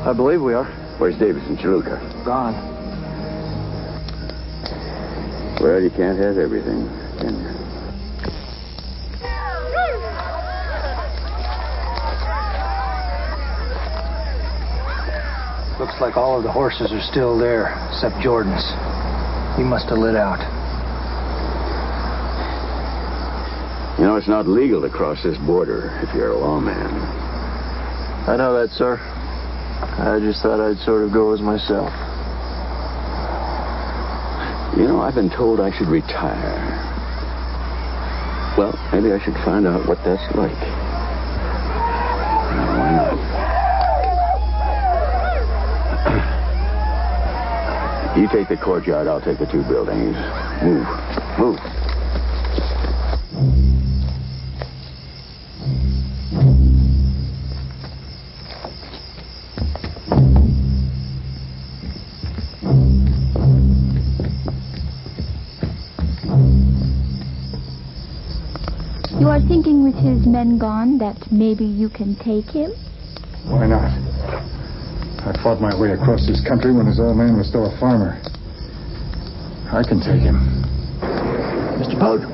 I believe we are. Where's Davis and Chuluha? Gone. Well, you can't have everything, can you? Looks like all of the horses are still there, except Jordan's. He must have lit out. You know, it's not legal to cross this border if you're a lawman. I know that, sir. I just thought I'd sort of go as myself. You know, I've been told I should retire. Well, maybe I should find out what that's like. Now, why not? You take the courtyard, I'll take the two buildings. Move. Move. You are thinking with his men gone that maybe you can take him? Why not? I fought my way across this country when his old man was still a farmer. I can take him. Mr. Beaudry.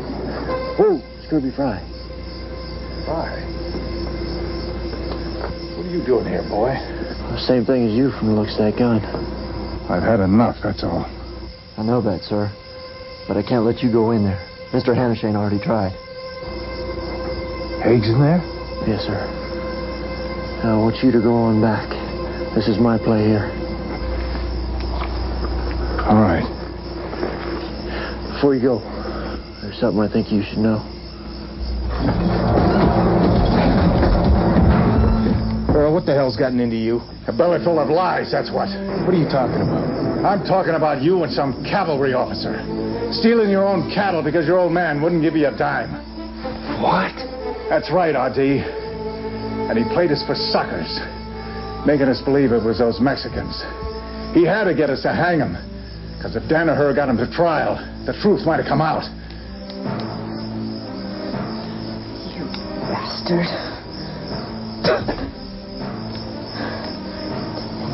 Whoa, it's Kirby Frye. Frye? What are you doing here, boy? The same thing as you from the looks of that gun. I've had enough, that's all. I know that, sir. But I can't let you go in there. Mr. Hanasain already tried. Haig's in there? Yes, sir. I want you to go on back. This is my play here. All right. Before you go, there's something I think you should know. Earl, what the hell's gotten into you? A belly full of lies, that's what. What are you talking about? I'm talking about you and some cavalry officer. Stealing your own cattle because your old man wouldn't give you a dime. What? That's right, R.D. And he played us for suckers, making us believe it was those Mexicans. He had to get us to hang him, because if Danaher got him to trial, the truth might have come out. You bastard.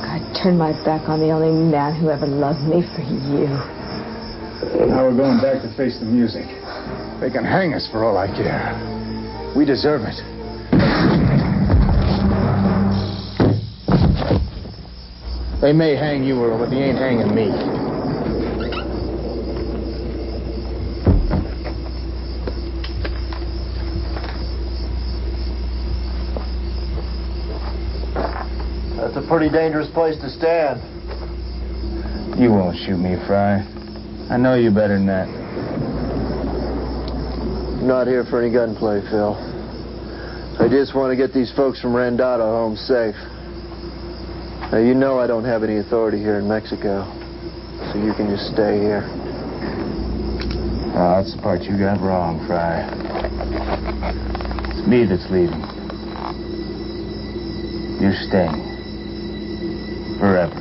I'd turn my back on the only man who ever loved me for you. Now we're going back to face the music. They can hang us for all I care. We deserve it. They may hang you, Earl, but they ain't hanging me. That's a pretty dangerous place to stand. You won't shoot me, Frye. I know you better than that. I'm not here for any gunplay, Phil. I just want to get these folks from Rendado home safe. Now, you know I don't have any authority here in Mexico, so you can just stay here. Oh, that's the part you got wrong, Frye. It's me that's leaving. You're staying. Forever.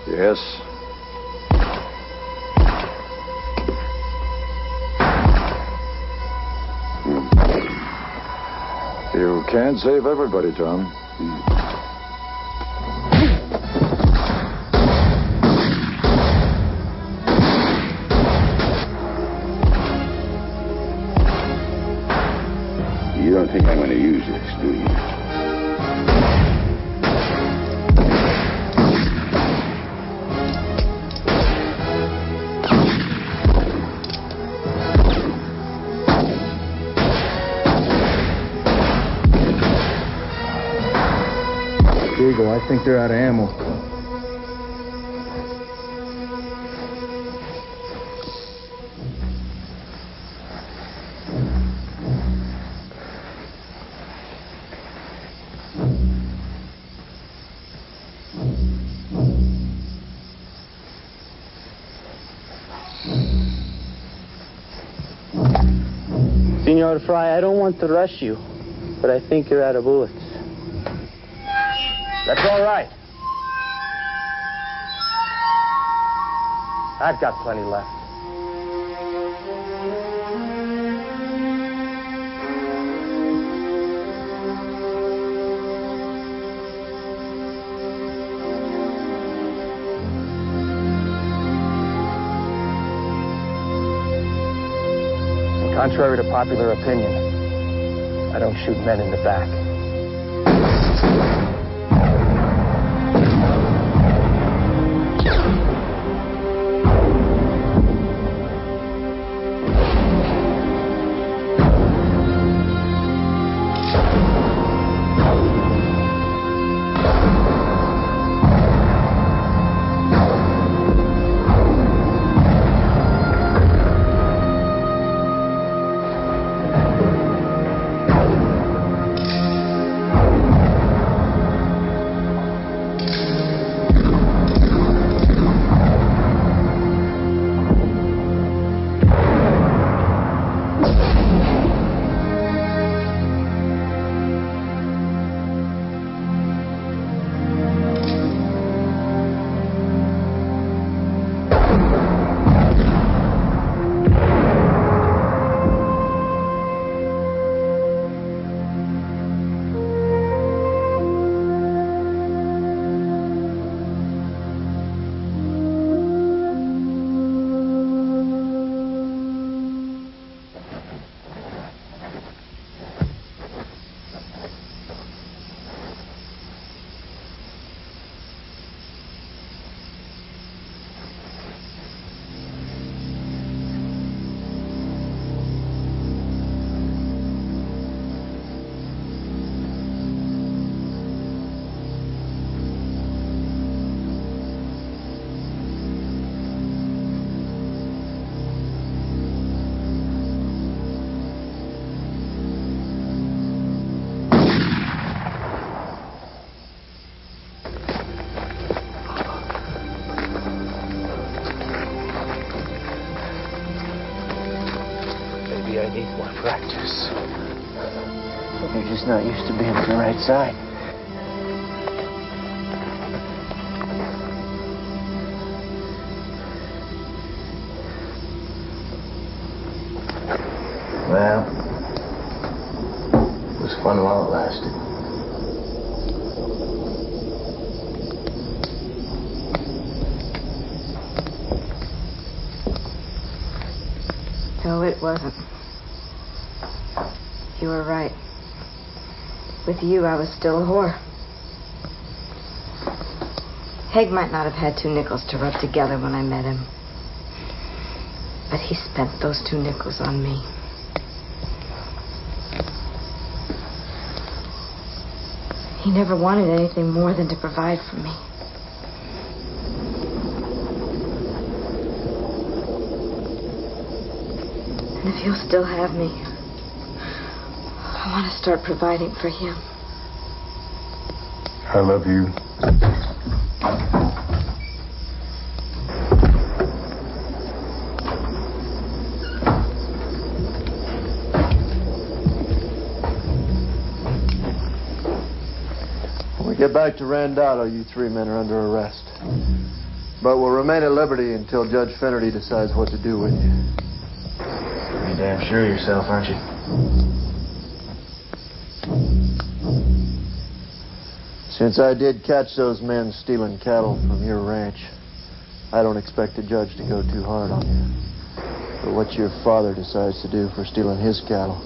Yes? You can't save everybody, Tom. You don't think I'm going to use this, do you? I think they're out of ammo. Senor Frye, I don't want to rush you, but I think you're out of bullets. That's all right. I've got plenty left. Contrary to popular opinion, I don't shoot men in the back. I need more practice. You're just not used to being on the right side. Well, it was fun while it lasted. No, it wasn't. You were right. With you, I was still a whore. Haig might not have had 2 nickels to rub together when I met him. But he spent those 2 nickels on me. He never wanted anything more than to provide for me. And if he'll still have me, I want to start providing for him. I love you. When we get back to Rendado, you 3 men are under arrest. But will remain at liberty until Judge Finnerty decides what to do with you. You're damn sure of yourself, aren't you? Since I did catch those men stealing cattle from your ranch, I don't expect the judge to go too hard on you. But what your father decides to do for stealing his cattle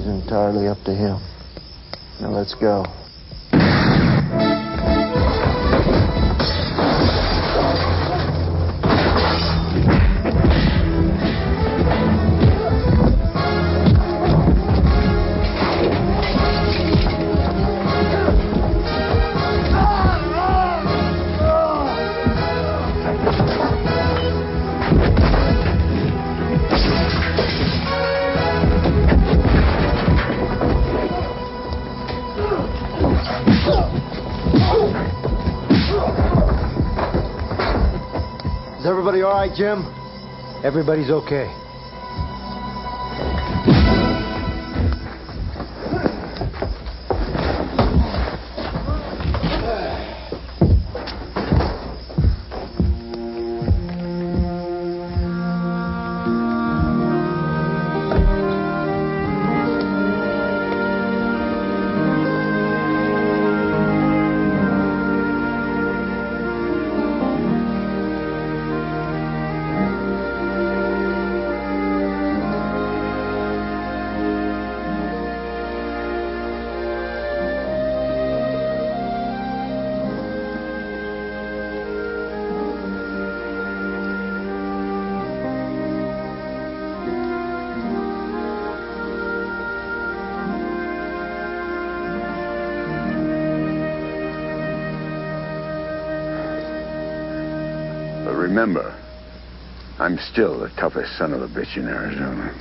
is entirely up to him. Now let's go. Everybody all right, Jim? Everybody's okay. But remember, I'm still the toughest son of a bitch in Arizona.